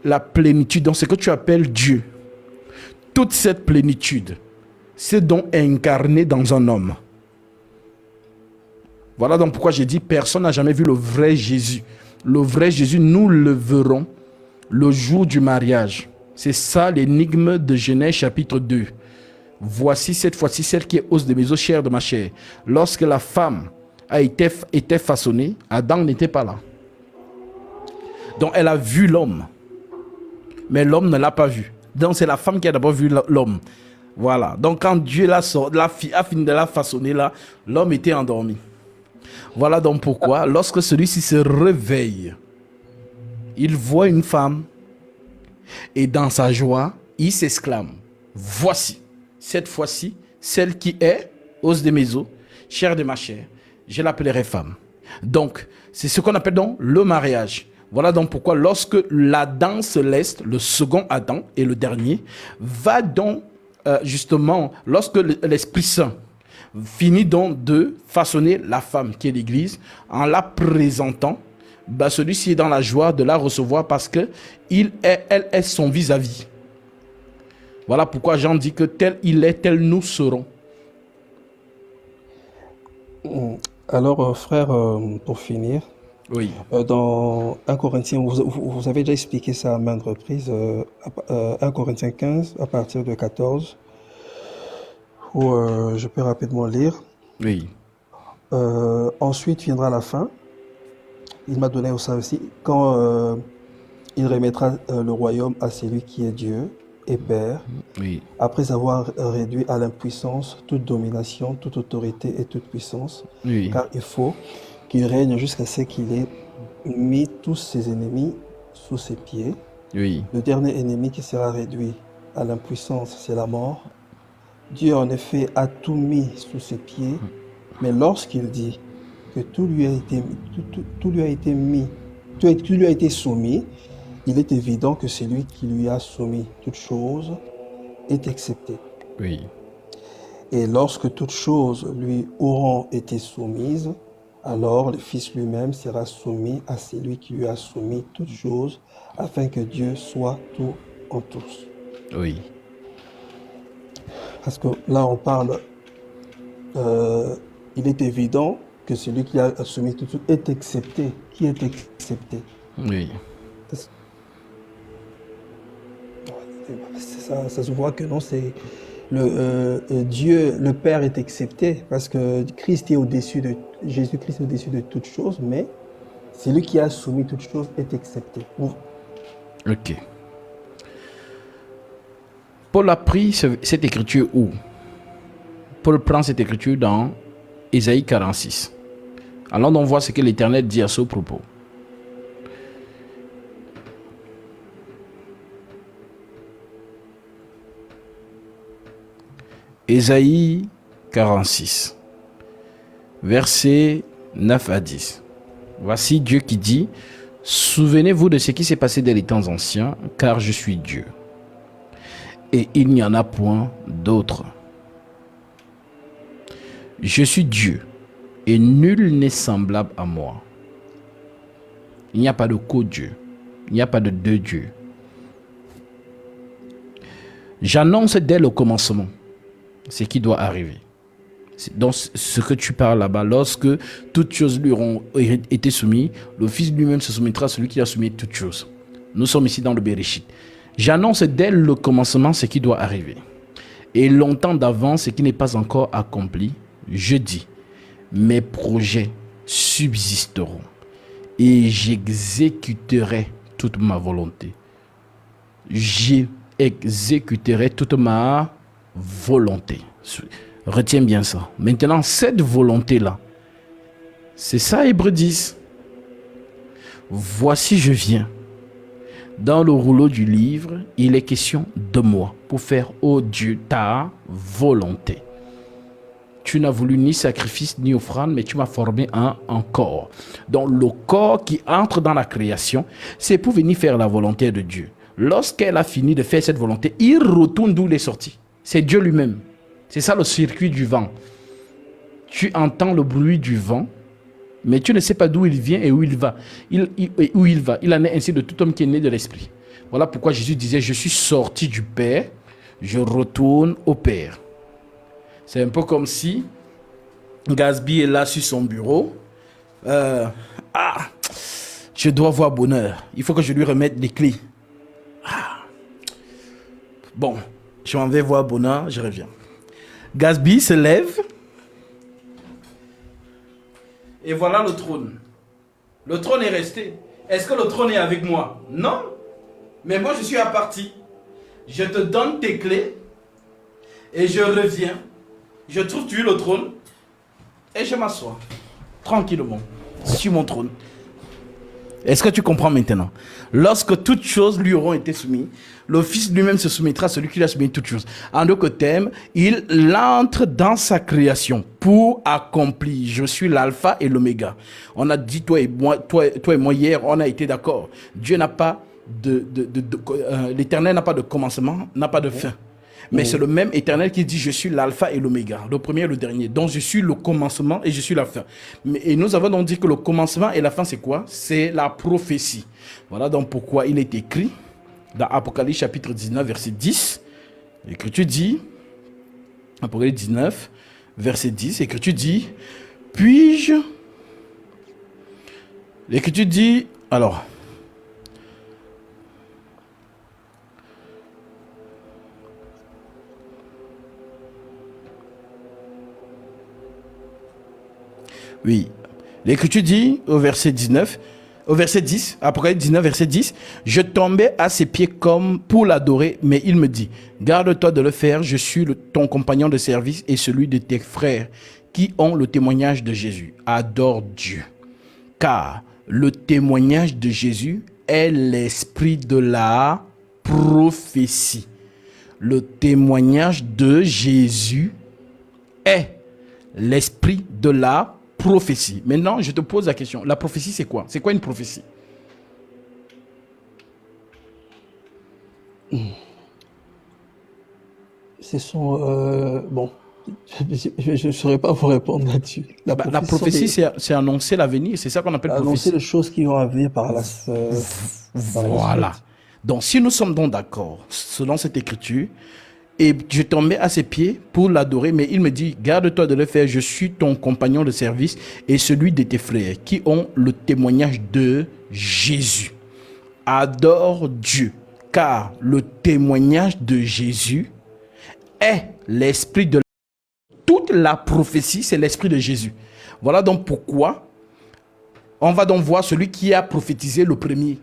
la plénitude, dans ce que tu appelles Dieu, toute cette plénitude, c'est donc incarné dans un homme. Voilà donc pourquoi j'ai dit, personne n'a jamais vu le vrai Jésus. Le vrai Jésus, nous le verrons le jour du mariage. C'est ça l'énigme de Genèse chapitre 2. Voici cette fois-ci celle qui est os de mes os, chair de ma chair. Lorsque la femme a été façonnée, Adam n'était pas là. Donc elle a vu l'homme, mais l'homme ne l'a pas vu. Donc c'est la femme qui a d'abord vu l'homme. Voilà. Donc quand Dieu a fini de la façonner là, l'homme était endormi. Voilà donc pourquoi lorsque celui-ci se réveille, il voit une femme et dans sa joie, il s'exclame, voici, cette fois-ci, celle qui est os de mes os, chair de ma chair, je l'appellerai femme. Donc c'est ce qu'on appelle donc le mariage. Voilà donc pourquoi lorsque l'Adam céleste, le second Adam et le dernier, va donc justement, lorsque l'Esprit Saint finit donc de façonner la femme qui est l'Église, en la présentant, celui-ci est dans la joie de la recevoir parce que elle est son vis-à-vis. Voilà pourquoi Jean dit que tel il est, tel nous serons. Alors, frère, pour finir, oui. Dans 1 Corinthiens, vous avez déjà expliqué ça à maintes reprises, 1 Corinthiens 15, à partir de 14, où je peux rapidement lire. Oui. Ensuite viendra la fin. Il m'a donné ça aussi. Quand il remettra le royaume à celui qui est Dieu et Père, oui. Après avoir réduit à l'impuissance toute domination, toute autorité et toute puissance, oui. Car il faut qu'il règne jusqu'à ce qu'il ait mis tous ses ennemis sous ses pieds. Oui. Le dernier ennemi qui sera réduit à l'impuissance, c'est la mort. Dieu, en effet, a tout mis sous ses pieds, mais lorsqu'il dit que tout lui a été soumis, il est évident que celui qui lui a soumis toutes choses est accepté. Oui. Et lorsque toutes choses lui auront été soumises, alors le Fils lui-même sera soumis à celui qui lui a soumis toutes choses, afin que Dieu soit tout en tous. Oui. Parce que là, on parle, il est évident que celui qui a soumis tout est accepté. Qui est accepté? Oui. Ça se voit que non, c'est Dieu, le Père est accepté parce que Christ est au-dessus de Jésus-Christ est au-dessus de toutes choses, mais celui qui a soumis toutes choses est accepté. Ok. Paul a pris cette écriture où? Paul prend cette écriture dans Ésaïe 46. Alors on voit ce que l'Éternel dit à ce propos. Ésaïe 46, versets 9 à 10. Voici Dieu qui dit, « Souvenez-vous de ce qui s'est passé dès les temps anciens, car je suis Dieu, et il n'y en a point d'autre. Je suis Dieu, et nul n'est semblable à moi. Il n'y a pas de co-Dieu, il n'y a pas de deux dieux. J'annonce dès le commencement ce qui doit arriver. » Donc ce que tu parles là-bas, lorsque toutes choses lui auront été soumises, le Fils lui-même se soumettra à celui qui a soumis toutes choses. Nous sommes ici dans le Béréchit. J'annonce dès le commencement ce qui doit arriver. Et longtemps d'avance ce qui n'est pas encore accompli, je dis, mes projets subsisteront et j'exécuterai toute ma volonté. J'exécuterai toute ma volonté. Retiens bien ça. Maintenant, cette volonté-là, c'est ça Hébreux 10. Voici je viens. Dans le rouleau du livre, il est question de moi pour faire, ô Dieu, ta volonté. Tu n'as voulu ni sacrifice ni offrande, mais tu m'as formé un corps. Donc le corps qui entre dans la création, c'est pour venir faire la volonté de Dieu. Lorsqu'elle a fini de faire cette volonté, il retourne d'où il est sorti. C'est Dieu lui-même. C'est ça le circuit du vent. Tu entends le bruit du vent, mais tu ne sais pas d'où il vient et où il va. Où il va. Il en est ainsi de tout homme qui est né de l'esprit. Voilà pourquoi Jésus disait, je suis sorti du Père, je retourne au Père. C'est un peu comme si Gatsby est là sur son bureau. Je dois voir Bonheur. Il faut que je lui remette les clés. Bon, je m'en vais voir Bonheur, je reviens. Gatsby se lève. Et voilà le trône. Le trône est resté. Est-ce que le trône est avec moi? Non. Mais moi, je suis parti. Je te donne tes clés. Et je reviens. Je trouve tu es le trône. Et je m'assois. Tranquillement. Sur mon trône. Est-ce que tu comprends maintenant? Lorsque toutes choses lui auront été soumises, le Fils lui-même se soumettra à celui qui lui a soumis toutes choses. En d'autres termes, il entre dans sa création pour accomplir. Je suis l'alpha et l'oméga. On a dit, toi et moi hier, on a été d'accord. Dieu n'a pas l'éternel n'a pas de commencement, n'a pas de fin. Mais c'est le même éternel qui dit, je suis l'alpha et l'oméga, le premier et le dernier. Donc je suis le commencement et je suis la fin. Et nous avons donc dit que le commencement et la fin, c'est quoi? C'est la prophétie. Voilà donc pourquoi il est écrit dans Apocalypse chapitre 19, verset 10. L'Écriture dit, Apocalypse 19, verset 10, l'Écriture dit, puis-je... L'Écriture dit, alors... Oui, l'Écriture dit au verset 19, au verset 10, Apocalypse 19, verset 10, je tombais à ses pieds comme pour l'adorer, mais il me dit, garde-toi de le faire, je suis ton compagnon de service et celui de tes frères qui ont le témoignage de Jésus. Adore Dieu, car le témoignage de Jésus est l'esprit de la prophétie. Le témoignage de Jésus est l'esprit de la prophétie. Maintenant, je te pose la question. La prophétie, c'est quoi? C'est quoi une prophétie? Ce sont... bon, je ne saurais pas vous répondre là-dessus. La prophétie, c'est annoncer l'avenir. C'est ça qu'on appelle prophétie. Annoncer les choses qui vont arriver par la... Voilà. Donc, si nous sommes donc d'accord, selon cette écriture, et je tombais à ses pieds pour l'adorer, mais il me dit, garde-toi de le faire, je suis ton compagnon de service et celui de tes frères qui ont le témoignage de Jésus. Adore Dieu, car le témoignage de Jésus est l'esprit de... Toute la prophétie, c'est l'esprit de Jésus. Voilà donc pourquoi on va donc voir celui qui a prophétisé le premier.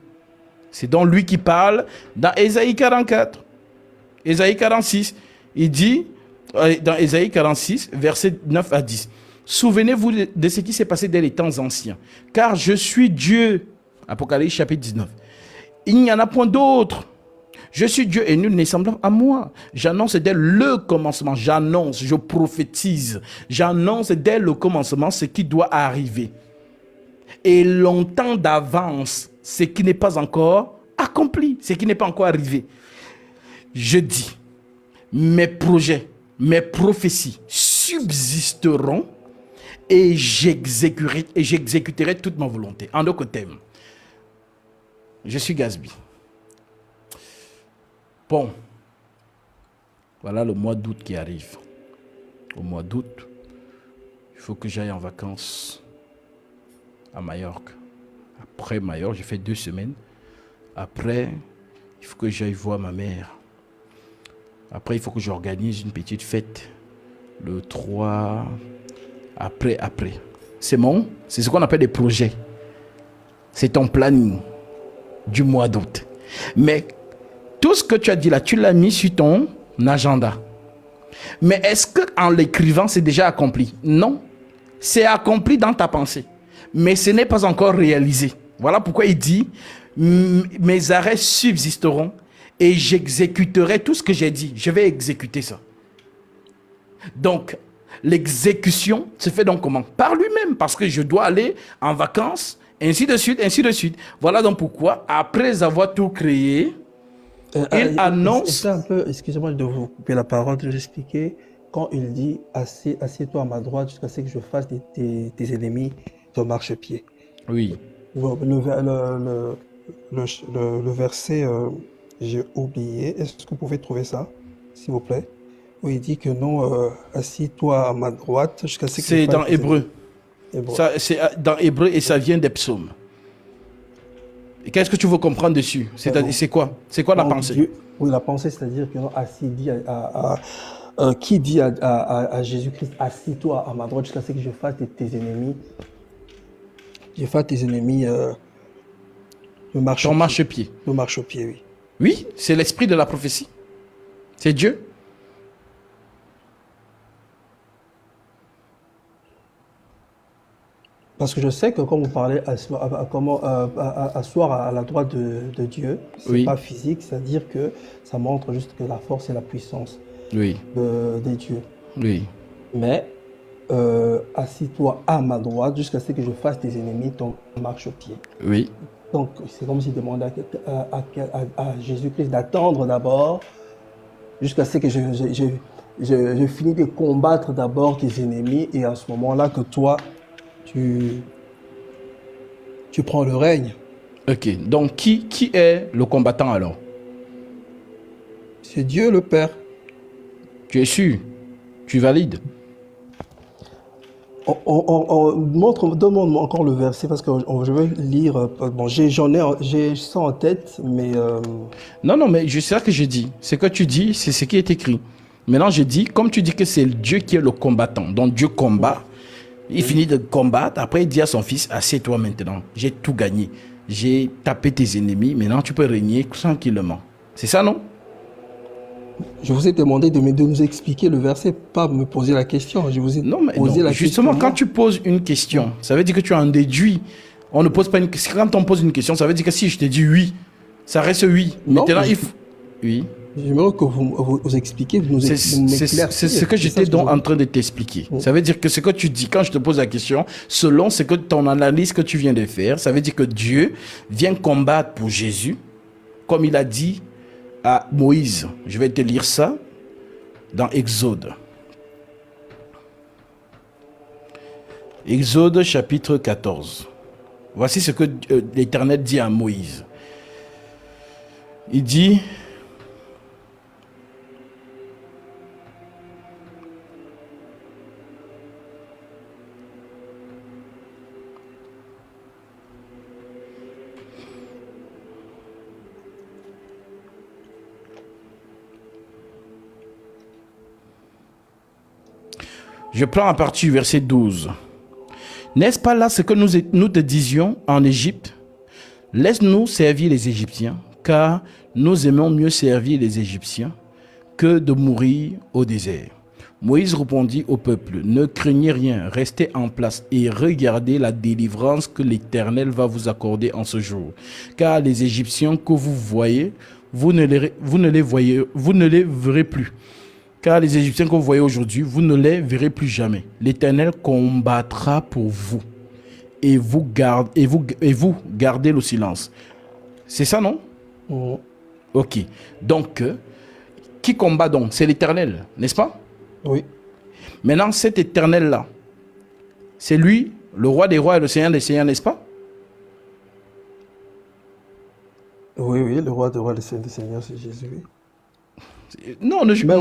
C'est donc lui qui parle dans Ésaïe 44. Ésaïe 46, il dit, dans Ésaïe 46, versets 9 à 10, « Souvenez-vous de ce qui s'est passé dès les temps anciens, car je suis Dieu. » Apocalypse chapitre 19. « Il n'y en a point d'autre. Je suis Dieu et nul n'est semblable à moi. J'annonce dès le commencement, j'annonce, je prophétise, j'annonce dès le commencement ce qui doit arriver. Et longtemps d'avance, ce qui n'est pas encore accompli, ce qui n'est pas encore arrivé. Je dis, mes projets, mes prophéties subsisteront et j'exécuterai toute ma volonté. En d'autres termes, je suis Gatsby. Bon, voilà le mois d'août qui arrive. Au mois d'août, il faut que j'aille en vacances à Majorque. Après Majorque, j'ai fait 2 semaines. Après, il faut que j'aille voir ma mère. Après, il faut que j'organise une petite fête le 3. Après. C'est ce qu'on appelle des projets. C'est ton planning du mois d'août. Mais tout ce que tu as dit là, tu l'as mis sur ton agenda. Mais est-ce qu'en l'écrivant, c'est déjà accompli? Non. C'est accompli dans ta pensée. Mais ce n'est pas encore réalisé. Voilà pourquoi il dit, mes arrêts subsisteront et j'exécuterai tout ce que j'ai dit. Je vais exécuter ça. Donc, l'exécution se fait donc comment? Par lui-même, parce que je dois aller en vacances, ainsi de suite, ainsi de suite. Voilà donc pourquoi, après avoir tout créé, il annonce... C'est un peu, excusez-moi de vous couper la parole, de vous expliquer, quand il dit assieds-toi à ma droite jusqu'à ce que je fasse tes ennemis ton marchepied. Oui. Le verset, j'ai oublié, est-ce que vous pouvez trouver ça, s'il vous plaît? Où il dit que non, assieds-toi à ma droite jusqu'à ce que C'est je fasse dans tes Hébreu. ennemis. C'est dans Hébreu et ça vient des psaumes. Et qu'est-ce que tu veux comprendre dessus? C'est quoi? C'est quoi la Donc, pensée? Oui, la pensée, c'est-à-dire que non, qui dit à Jésus-Christ, assis-toi à ma droite jusqu'à ce que je fasse tes ennemis. Je fasse tes ennemis le marchepied. Le marchepied, oui. Oui, c'est l'esprit de la prophétie. C'est Dieu. Parce que je sais que quand vous parlez asseoir à la droite de Dieu, c'est Oui. pas physique, c'est-à-dire que ça montre juste que la force et la puissance Oui. des dieux. Oui. Mais assis-toi à ma droite jusqu'à ce que je fasse tes ennemis ton marchepied. Oui. Donc c'est comme s'il demandait à Jésus-Christ d'attendre d'abord jusqu'à ce que je finis de combattre d'abord tes ennemis et à ce moment-là que toi tu prends le règne. Ok. Donc qui est le combattant alors? C'est Dieu le Père. Tu es sûr? Tu valides? Demande-moi encore le verset parce que je vais lire. Bon, j'ai ça en tête, mais Non, mais je sais ce que je dis. Ce que tu dis, c'est ce qui est écrit. Maintenant, je dis, comme tu dis que c'est Dieu qui est le combattant, donc Dieu combat, il finit de combattre, après il dit à son fils, assieds-toi maintenant, j'ai tout gagné. J'ai tapé tes ennemis, maintenant tu peux régner tranquillement. C'est ça, non? je vous ai demandé de nous expliquer le verset, pas me poser la question. Je vous ai posé la justement, question. quand tu poses une question, ça veut dire que tu en déduis. On ne pose pas une question. Quand on pose une question, ça veut dire que si je te dis oui, ça reste oui. Non, maintenant, il faut... Oui. J'aimerais que vous expliquiez, vous nous éclairciez. C'est ce que j'étais donc en train de t'expliquer. Ça veut dire que ce que tu dis, quand je te pose la question, selon ce que ton analyse que tu viens de faire, ça veut dire que Dieu vient combattre pour Jésus, comme il a dit à Moïse. Je vais te lire ça dans Exode. Exode chapitre 14. Voici ce que l'Éternel dit à Moïse. Il dit... Je prends à partir du verset 12. N'est-ce pas là ce que nous te disions en Égypte? Laisse-nous servir les Égyptiens, car nous aimons mieux servir les Égyptiens que de mourir au désert. Moïse répondit au peuple, ne craignez rien, restez en place et regardez la délivrance que l'Éternel va vous accorder en ce jour. Car les Égyptiens que vous voyez, vous ne les verrez plus. Car les Égyptiens que vous voyez aujourd'hui, vous ne les verrez plus jamais. L'Éternel combattra pour vous. Et vous gardez le silence. C'est ça, non? Ok. Donc, qui combat donc? C'est l'Éternel, n'est-ce pas? Oui. Maintenant, cet Éternel-là, c'est lui, le roi des rois et le Seigneur des seigneurs, n'est-ce pas? Oui, le roi des rois et le Seigneur des seigneurs, c'est Jésus. Oui. Non, ne joue pas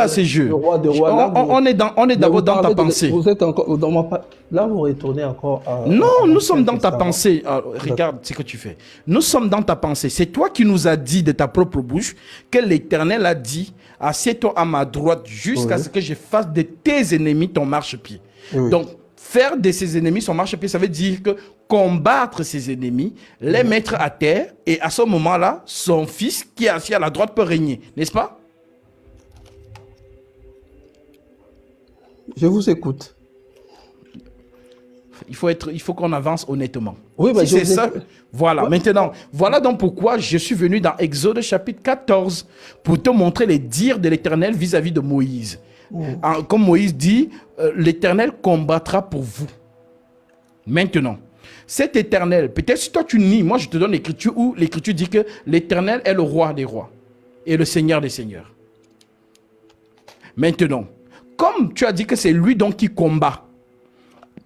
à ces jeux. On est d'abord dans ta pensée. Vous êtes encore là, vous retournez encore à... Non, nous sommes dans ta pensée. Regarde ce que tu fais. Nous sommes dans ta pensée. C'est toi qui nous as dit de ta propre bouche que l'Éternel a dit, assieds-toi à ma droite jusqu'à ce que je fasse de tes ennemis ton marchepied. Oui. Donc, faire de ses ennemis son marchepied, ça veut dire que combattre ses ennemis, les mettre à terre, et à ce moment-là, son fils qui est assis à la droite peut régner, n'est-ce pas? Je vous écoute. Il faut qu'on avance honnêtement. Oui, si c'est ça, voilà. Ouais. Maintenant, voilà donc pourquoi je suis venu dans Exode chapitre 14 pour te montrer les dires de l'Éternel vis-à-vis de Moïse. Comme Moïse dit, l'Éternel combattra pour vous. Maintenant, cet Éternel, peut-être si toi tu nies, moi je te donne l'écriture où l'écriture dit que l'Éternel est le roi des rois et le Seigneur des seigneurs. Maintenant, comme tu as dit que c'est lui donc qui combat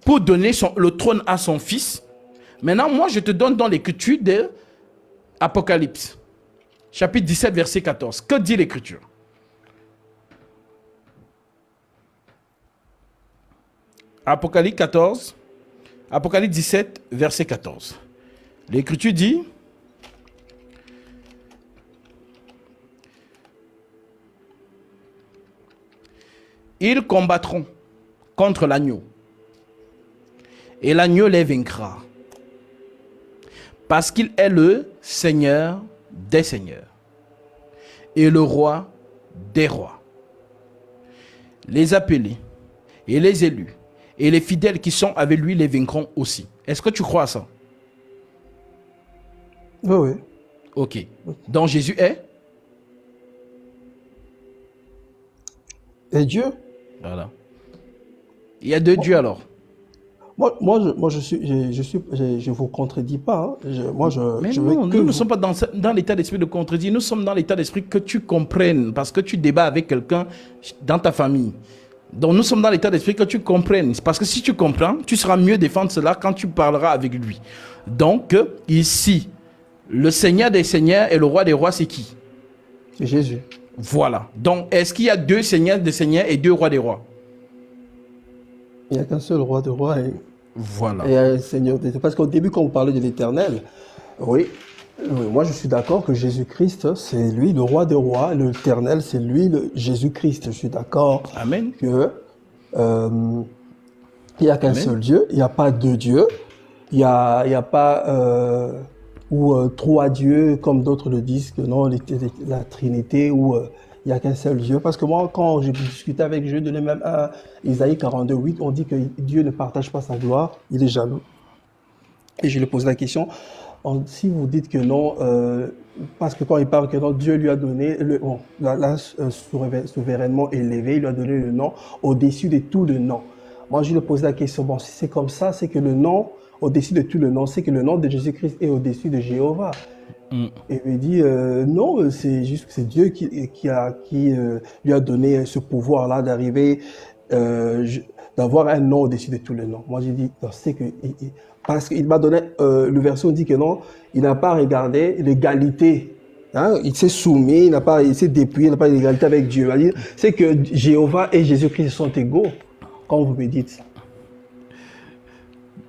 pour donner le trône à son fils, maintenant moi je te donne dans l'écriture de Apocalypse, chapitre 17, verset 14. Que dit l'écriture? Apocalypse 17, verset 14. L'écriture dit: ils combattront contre l'agneau, et l'agneau les vaincra, parce qu'il est le Seigneur des seigneurs et le roi des rois. Les appelés et les élus et les fidèles qui sont avec lui les vaincront aussi. Est-ce que tu crois à ça? Oui, oui. Ok. Donc Jésus est? Et Dieu? Voilà. Il y a deux dieux alors. Je vous contredis pas. Hein. Mais non, nous ne sommes pas dans l'état d'esprit de contredire. Nous sommes dans l'état d'esprit que tu comprennes, parce que tu débats avec quelqu'un dans ta famille. Donc nous sommes dans l'état d'esprit que tu comprennes. Parce que si tu comprends, tu seras mieux défendre cela quand tu parleras avec lui. Donc ici, le Seigneur des seigneurs et le roi des rois, c'est qui? C'est Jésus. Voilà. Donc est-ce qu'il y a deux seigneurs des seigneurs et deux rois des rois? Il n'y a qu'un seul roi de rois et voilà. Et un Seigneur. Parce qu'au début, quand on parlait de l'Éternel, oui, moi je suis d'accord que Jésus-Christ, c'est lui le roi des rois, l'Éternel, c'est lui le Jésus-Christ. Je suis d'accord. Amen. Que il n'y a qu'un seul Dieu, il n'y a pas deux dieux, il n'y a pas trois dieux comme d'autres le disent, que non, la Trinité ou il n'y a qu'un seul Dieu. Parce que moi, quand j'ai discuté avec Dieu, de même à Isaïe 42:8, on dit que Dieu ne partage pas sa gloire, il est jaloux. Et je lui pose la question, si vous dites que non, parce que quand il parle que non, Dieu lui a donné, souverainement élevé, il lui a donné le nom au-dessus de tout le nom. Moi, je lui pose la question, bon, si c'est comme ça, c'est que le nom, au-dessus de tout le nom, c'est que le nom de Jésus-Christ est au-dessus de Jéhovah. Et il me dit non, c'est juste que c'est Dieu qui lui a donné ce pouvoir-là d'arriver, d'avoir un nom au-dessus de tous les noms. Moi, j'ai dit, c'est que parce qu'il m'a donné le verset, on dit que non, il n'a pas regardé l'égalité. Hein, il s'est soumis, il s'est dépouillé, il n'a pas l'égalité avec Dieu. C'est que Jéhovah et Jésus-Christ sont égaux, quand vous me dites.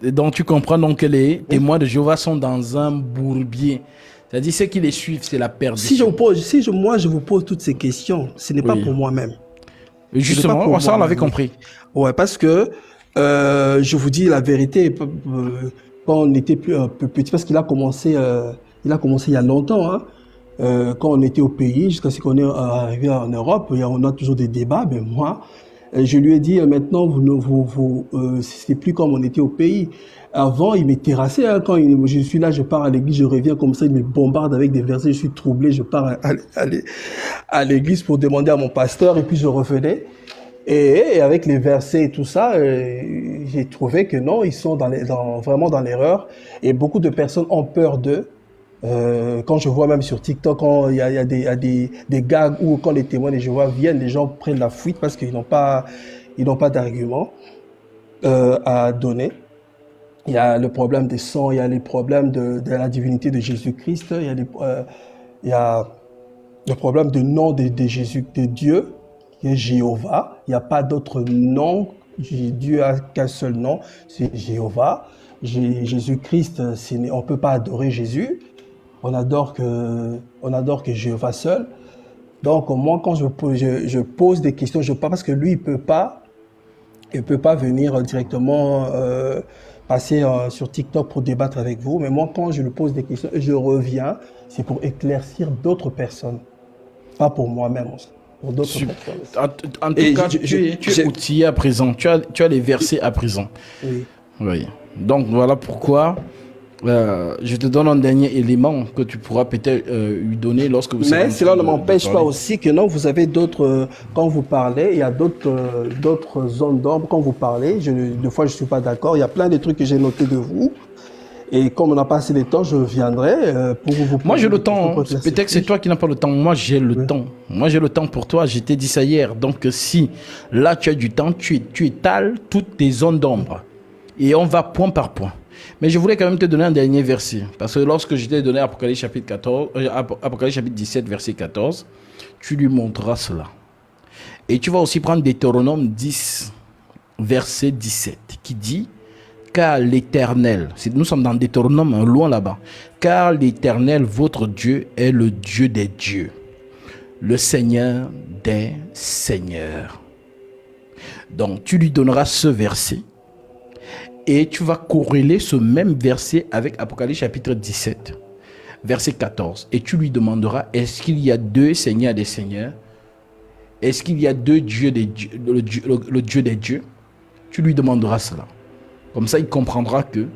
Et donc tu comprends donc que les témoins de Jéhovah sont dans un bourbier. C'est-à-dire, ceux qui les suivent, c'est la perdition. Moi, je vous pose toutes ces questions, ce n'est pas pour moi-même. Justement, ça, on l'avait compris. Ouais, parce que, je vous dis la vérité, quand on était plus petit, parce qu'il a commencé il y a longtemps, hein, quand on était au pays, jusqu'à ce qu'on est arrivé en Europe, on a toujours des débats, mais moi, je lui ai dit, maintenant, c'est plus comme on était au pays. Avant, il m'est terrassé. Hein, quand je suis là, je pars à l'église, je reviens comme ça, il me bombarde avec des versets, je suis troublé, je pars à l'église pour demander à mon pasteur, et puis je revenais. Et avec les versets et tout ça, j'ai trouvé que non, ils sont vraiment dans l'erreur. Et beaucoup de personnes ont peur d'eux. Quand je vois même sur TikTok, quand il y a des gags où quand les témoins de Jéhovah viennent, les gens prennent la fuite parce qu'ils n'ont pas d'argument à donner. Il y a le problème des sangs, il y a les problèmes de la divinité de Jésus-Christ, il y a le problème du nom de Jésus, de Dieu, qui est Jéhovah. Il n'y a pas d'autre nom. Dieu a qu'un seul nom, c'est Jéhovah. Jésus-Christ, on ne peut pas adorer Jésus. On adore que Jéhovah seul. Donc moi, quand je pose des questions, je parle parce que lui, il peut pas venir directement passer sur TikTok pour débattre avec vous. Mais moi, quand je lui pose des questions, je reviens, c'est pour éclaircir d'autres personnes, pas pour moi-même aussi. Pour d'autres personnes. En tout cas, tu es outillé à présent. Tu as les versets à présent. Oui. Oui. Donc voilà pourquoi je te donne un dernier élément que tu pourras peut-être lui donner lorsque vous serez en Mais train cela ne de m'empêche pas parler. aussi que non, vous avez d'autres, quand vous parlez, il y a d'autres zones d'ombre quand vous parlez. Des fois, je ne suis pas d'accord. Il y a plein de trucs que j'ai notés de vous. Et comme on n'a pas assez de temps, je viendrai pour vous Moi, poser j'ai le des questions temps. pour Hein. Peut-être que c'est éclaircir. toi qui n'as pas le temps. Moi, j'ai le Oui. temps. Moi, j'ai le temps pour toi. Je t'ai dit ça hier. Donc, si là, tu as du temps, tu étales toutes tes zones d'ombre. Et on va point par point. Mais je voulais quand même te donner un dernier verset. Parce que lorsque je t'ai donné Apocalypse chapitre 14, Apocalypse chapitre 17, verset 14, tu lui montreras cela. Et tu vas aussi prendre Deutéronome 10, verset 17, qui dit: car l'Éternel, nous sommes dans Deutéronome, loin là-bas, car l'Éternel, votre Dieu, est le Dieu des dieux, le Seigneur des seigneurs. Donc, tu lui donneras ce verset et tu vas corréler ce même verset avec Apocalypse chapitre 17, verset 14. Et tu lui demanderas: est-ce qu'il y a deux seigneurs des seigneurs? Est-ce qu'il y a deux dieux des dieux, le Dieu des dieux? Tu lui demanderas cela. Comme ça, il comprendra que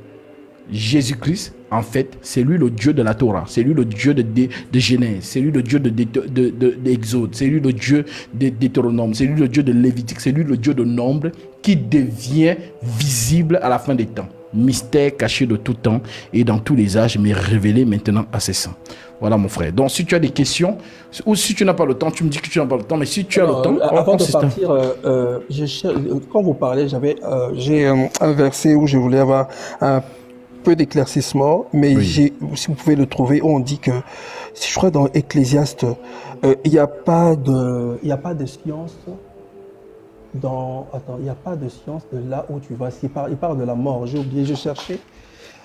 Jésus-Christ, en fait, c'est lui le Dieu de la Torah, c'est lui le Dieu de Genèse, c'est lui le Dieu d'Exode, c'est lui le Dieu de Deutéronome, c'est lui le Dieu de Lévitique, c'est lui le Dieu de Nombre qui devient visible à la fin des temps. Mystère caché de tout temps et dans tous les âges, mais révélé maintenant à ses saints. Voilà mon frère. Donc si tu as des questions, ou si tu n'as pas le temps, tu me dis que tu n'as pas le temps, mais si tu as le temps, Avant de partir, quand vous parlez, j'ai un verset où je voulais avoir un peu d'éclaircissement, mais Oui. si vous pouvez le trouver, on dit que, si je crois dans Ecclésiaste, il n'y a pas de science il n'y a pas de science de là où tu vas. Il parle de la mort. J'ai oublié, je cherchais.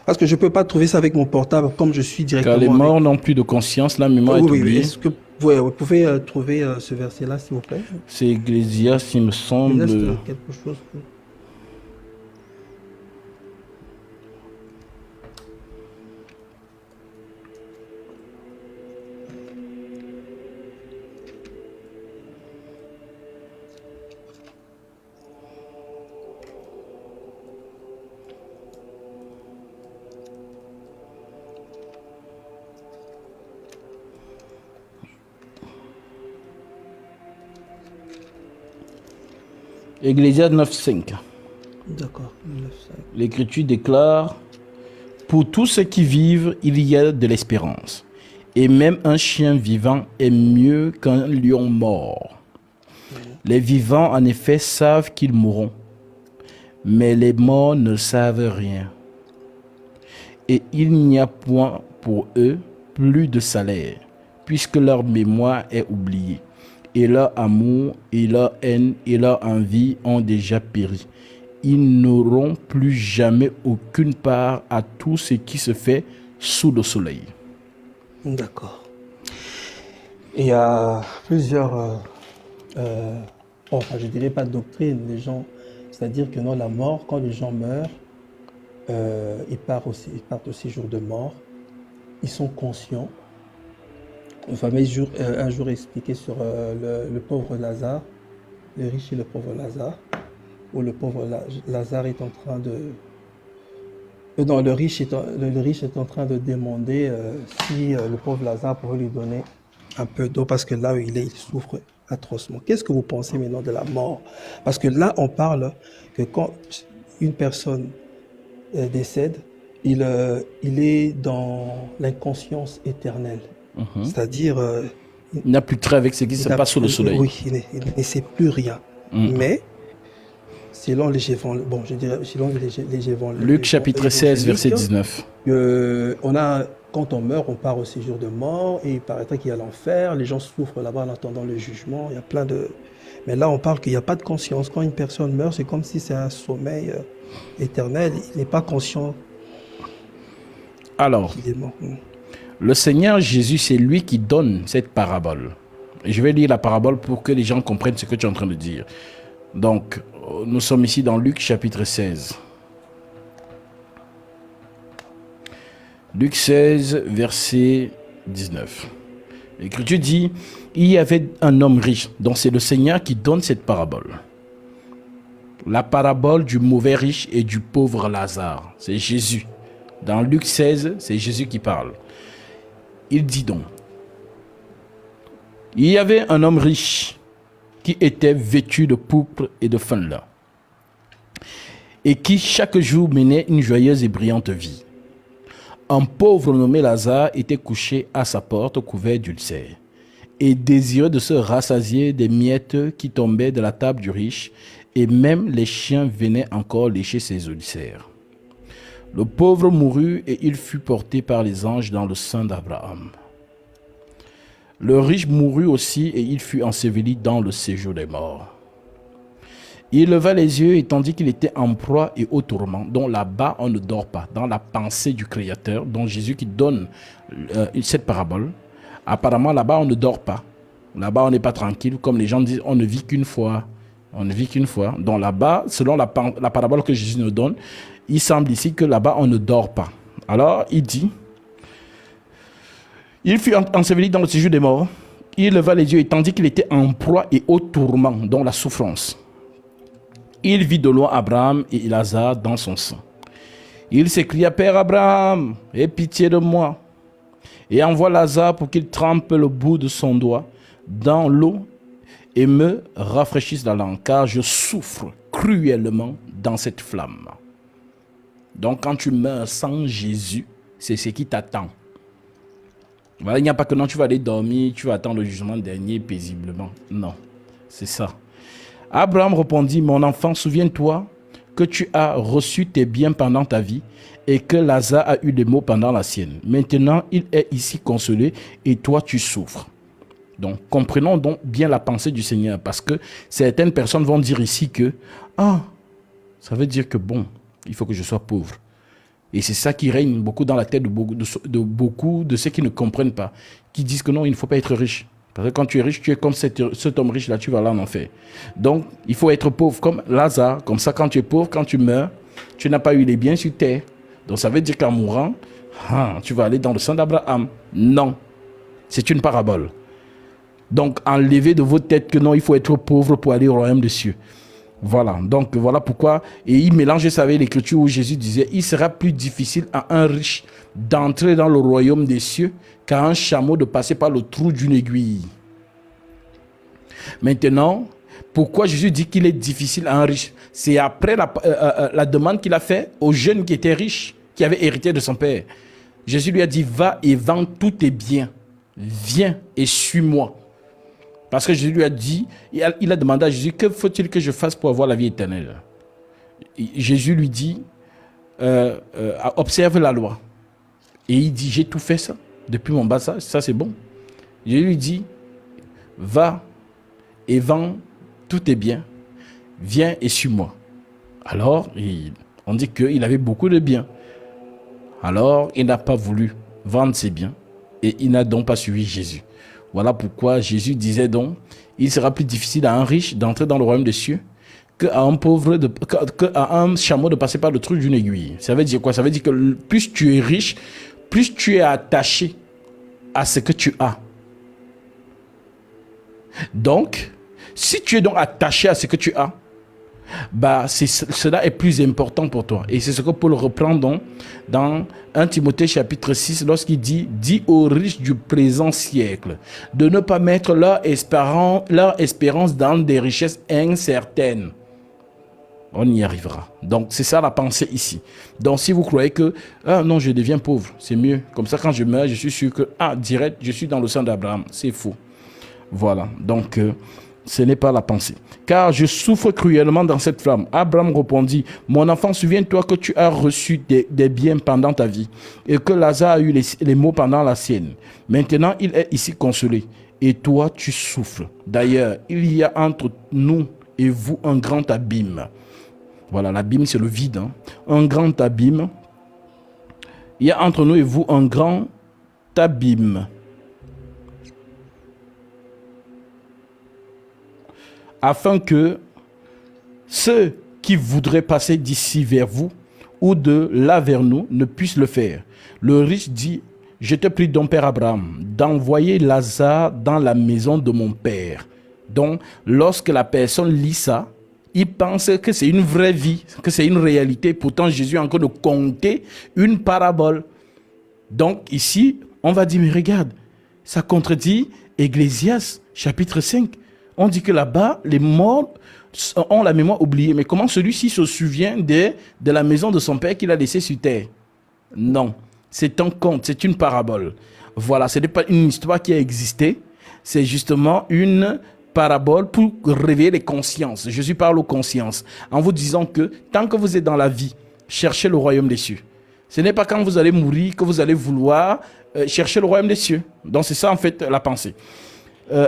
Parce que je ne peux pas trouver ça avec mon portable comme je suis directement Car les avec. morts n'ont plus de conscience, la mémoire est Oui, oui. oubliée. Est-ce que vous pouvez trouver ce verset-là, s'il vous plaît? C'est Ecclésiaste, il me semble. Ecclésiaste, quelque chose. Ecclésiaste 9.5. D'accord. L'Écriture déclare: pour tous ceux qui vivent, il y a de l'espérance. Et même un chien vivant est mieux qu'un lion mort. Les vivants, en effet, savent qu'ils mourront, mais les morts ne savent rien. Et il n'y a point pour eux plus de salaire, puisque leur mémoire est oubliée. Et leur amour, et leur haine, et leur envie ont déjà péri. Ils n'auront plus jamais aucune part à tout ce qui se fait sous le soleil. D'accord. Il y a plusieurs, je dirais pas doctrine, les gens, c'est-à-dire que non, la mort, quand les gens meurent, ils partent au séjour de mort, ils sont conscients. Enfin, un jour expliqué sur le pauvre Lazare, le riche et le pauvre Lazare, où le pauvre Lazare est en train de... non, le riche est en train de demander si le pauvre Lazare pourrait lui donner un peu d'eau, parce que là où il souffre atrocement. Qu'est-ce que vous pensez maintenant de la mort? Parce que là, on parle que quand une personne décède, il est dans l'inconscience éternelle. C'est-à-dire... il n'a plus de trait avec ce qui se passe sous le soleil. Oui, il ne sait plus rien. Mais, selon les évangéliques, Luc chapitre 16, verset 19. Quand on meurt, on part au séjour de mort, et il paraîtrait qu'il y a l'enfer, les gens souffrent là-bas en attendant le jugement, il y a plein de... Mais là, on parle qu'il n'y a pas de conscience. Quand une personne meurt, c'est comme si c'est un sommeil éternel, il n'est pas conscient. Alors, le Seigneur Jésus, c'est lui qui donne cette parabole. Et je vais lire la parabole pour que les gens comprennent ce que tu es en train de dire. Donc, nous sommes ici dans Luc chapitre 16. Luc 16, verset 19. L'Écriture dit: il y avait un homme riche, donc c'est le Seigneur qui donne cette parabole. La parabole du mauvais riche et du pauvre Lazare. C'est Jésus. Dans Luc 16, c'est Jésus qui parle. Il dit donc, il y avait un homme riche qui était vêtu de pourpre et de fin lin, et qui chaque jour menait une joyeuse et brillante vie. Un pauvre nommé Lazare était couché à sa porte couvert d'ulcères, et désireux de se rassasier des miettes qui tombaient de la table du riche, et même les chiens venaient encore lécher ses ulcères. Le pauvre mourut et il fut porté par les anges dans le sein d'Abraham. Le riche mourut aussi et il fut enseveli dans le séjour des morts. Il leva les yeux et tandis qu'il était en proie et au tourment, dont là-bas on ne dort pas, dans la pensée du Créateur, dont Jésus qui donne cette parabole, apparemment là-bas on ne dort pas. Là-bas on n'est pas tranquille, comme les gens disent, on ne vit qu'une fois. On ne vit qu'une fois. Donc là-bas, selon la parabole que Jésus nous donne, il semble ici que là-bas on ne dort pas. Alors il dit, il fut enseveli dans le séjour des morts, il leva les yeux et tandis qu'il était en proie et au tourment, dans la souffrance, il vit de loin Abraham et Lazare dans son sein. Il s'écria, Père Abraham, aie pitié de moi, et envoie Lazare pour qu'il trempe le bout de son doigt dans l'eau et me rafraîchisse la langue, car je souffre cruellement dans cette flamme. Donc quand tu meurs sans Jésus, c'est ce qui t'attend. Voilà, il n'y a pas que non, tu vas aller dormir, tu vas attendre le jugement dernier paisiblement. Non, c'est ça. Abraham répondit, mon enfant, souviens-toi que tu as reçu tes biens pendant ta vie et que Lazare a eu des maux pendant la sienne. Maintenant, il est ici consolé et toi, tu souffres. Donc, comprenons donc bien la pensée du Seigneur, parce que certaines personnes vont dire ici que, ça veut dire que bon, il faut que je sois pauvre. Et c'est ça qui règne beaucoup dans la tête de beaucoup de ceux qui ne comprennent pas, qui disent que non, il ne faut pas être riche. Parce que quand tu es riche, tu es comme cet homme riche-là, tu vas là en enfer. Donc, il faut être pauvre comme Lazare. Comme ça, quand tu es pauvre, quand tu meurs, tu n'as pas eu les biens sur terre. Donc, ça veut dire qu'en mourant, tu vas aller dans le sein d'Abraham. Non, c'est une parabole. Donc, enlevez de votre tête que non, il faut être pauvre pour aller au royaume des cieux. Voilà, donc voilà pourquoi, et il mélange ça avec l'écriture où Jésus disait, il sera plus difficile à un riche d'entrer dans le royaume des cieux qu'à un chameau de passer par le trou d'une aiguille. Maintenant, pourquoi Jésus dit qu'il est difficile à un riche? C'est après la demande qu'il a faite au jeune qui était riche, qui avait hérité de son père. Jésus lui a dit, va et vends tous tes biens, viens et suis-moi. Parce que Jésus lui a dit, il a demandé à Jésus, que faut-il que je fasse pour avoir la vie éternelle? Jésus lui dit, observe la loi. Et il dit, j'ai tout fait ça, depuis mon bas, ça c'est bon. Jésus lui dit, va et vends tous tes biens, viens et suis-moi. Alors, on dit qu'il avait beaucoup de biens. Alors, il n'a pas voulu vendre ses biens et il n'a donc pas suivi Jésus. Voilà pourquoi Jésus disait donc, il sera plus difficile à un riche d'entrer dans le royaume des cieux qu'à un pauvre, qu'à un chameau de passer par le trou d'une aiguille. Ça veut dire quoi? Ça veut dire que plus tu es riche, plus tu es attaché à ce que tu as. Donc, si tu es donc attaché à ce que tu as, cela est plus important pour toi. Et c'est ce que Paul reprend donc dans 1 Timothée chapitre 6 lorsqu'il dit, dis aux riches du présent siècle de ne pas mettre leur espérance dans des richesses incertaines. On y arrivera. Donc c'est ça la pensée ici. Donc si vous croyez que non, je deviens pauvre, c'est mieux. Comme ça quand je meurs, je suis sûr que direct, je suis dans le sang d'Abraham. C'est faux. Voilà. Donc ce n'est pas la pensée. Car je souffre cruellement dans cette flamme. Abraham répondit, mon enfant, souviens-toi que tu as reçu des biens pendant ta vie et que Lazare a eu les maux pendant la sienne. Maintenant, il est ici consolé et toi, tu souffres. D'ailleurs, il y a entre nous et vous un grand abîme. Voilà, l'abîme, c'est le vide. Un grand abîme. Il y a entre nous et vous un grand abîme. Afin que ceux qui voudraient passer d'ici vers vous ou de là vers nous ne puissent le faire. Le riche dit, je te prie donc, Père Abraham, d'envoyer Lazare dans la maison de mon père. Donc, lorsque la personne lit ça, Ils pensent que c'est une vraie vie, que c'est une réalité. Pourtant, Jésus est en train de conter une parabole. Donc ici, on va dire, mais regarde, ça contredit Ecclésiaste, chapitre 5. On dit que là-bas, les morts ont la mémoire oubliée. Mais comment celui-ci se souvient de la maison de son père qu'il a laissée sur terre? Non, c'est un conte, c'est une parabole. Voilà, ce n'est pas une histoire qui a existé, c'est justement une parabole pour réveiller les consciences. Jésus parle aux consciences en vous disant que tant que vous êtes dans la vie, cherchez le royaume des cieux. Ce n'est pas quand vous allez mourir que vous allez vouloir chercher le royaume des cieux. Donc c'est ça en fait la pensée.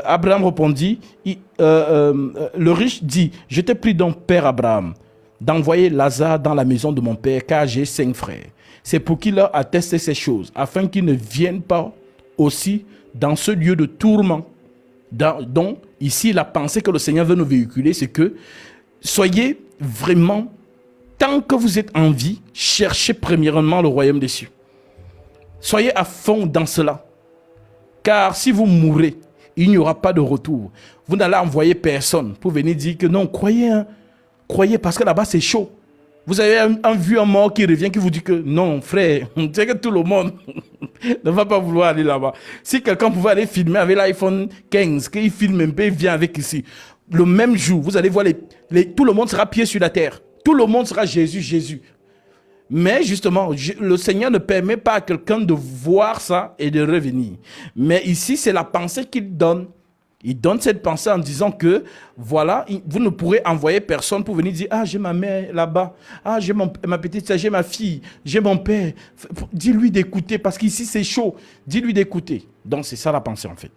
Abraham répondit, le riche dit, je te prie donc, père Abraham, d'envoyer Lazare dans la maison de mon père, car j'ai 5 frères. C'est pour qu'il leur atteste ces choses, afin qu'ils ne viennent pas aussi dans ce lieu de tourment. Donc, ici, la pensée que le Seigneur veut nous véhiculer, c'est que soyez vraiment, tant que vous êtes en vie, cherchez premièrement le royaume des cieux. Soyez à fond dans cela. Car si vous mourrez, il n'y aura pas de retour. Vous n'allez envoyer personne pour venir dire que non, croyez, hein, croyez parce que là-bas c'est chaud. Vous avez un mort qui revient, qui vous dit que non, frère, c'est que tout le monde ne va pas vouloir aller là-bas. Si quelqu'un pouvait aller filmer avec l'iPhone 15, qu'il filme un peu, il vient avec ici. Le même jour, vous allez voir, tout le monde sera pied sur la terre. Tout le monde sera Jésus, Jésus. Mais justement, le Seigneur ne permet pas à quelqu'un de voir ça et de revenir. Mais ici, c'est la pensée qu'il donne. Il donne cette pensée en disant que, voilà, vous ne pourrez envoyer personne pour venir dire, ah, j'ai ma mère là-bas, ah, j'ai ma petite soeur, j'ai ma fille, j'ai mon père. Dis-lui d'écouter, parce qu'ici, c'est chaud. Dis-lui d'écouter. Donc, c'est ça la pensée, en fait.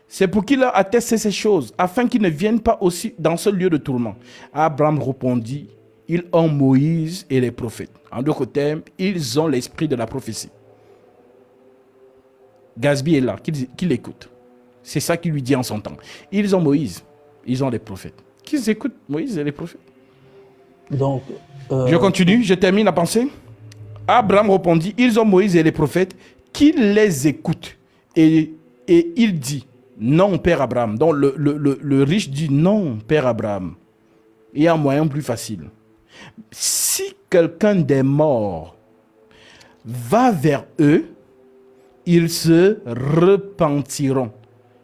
C'est pour qu'il leur atteste ces choses, afin qu'ils ne viennent pas aussi dans ce lieu de tourment. Abraham répondit, ils ont Moïse et les prophètes. En d'autres termes, ils ont l'esprit de la prophétie. Gasby est là, qu'il écoute. C'est ça qu'il lui dit en son temps. Ils ont Moïse, ils ont les prophètes. Qu'ils écoutent Moïse et les prophètes. Donc, je continue, je termine la pensée. Abraham répondit, ils ont Moïse et les prophètes, qu'ils les écoutent. Et il dit, non, père Abraham. Donc le riche dit, non, père Abraham. Il y a un moyen plus facile. Si quelqu'un des morts va vers eux, ils se repentiront.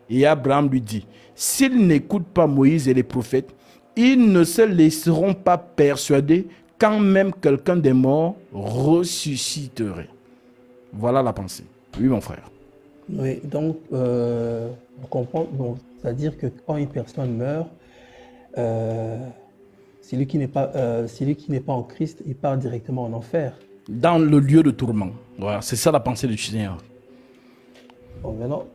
Et Abraham lui dit, s'ils n'écoutent pas Moïse et les prophètes, ils ne se laisseront pas persuader quand même quelqu'un des morts ressusciterait. Voilà la pensée. Oui, mon frère. Oui, donc, on comprend, c'est-à-dire que quand une personne meurt, celui qui n'est pas en Christ, il part directement en enfer. Dans le lieu de tourment. Voilà, c'est ça la pensée du Seigneur. Bon, maintenant,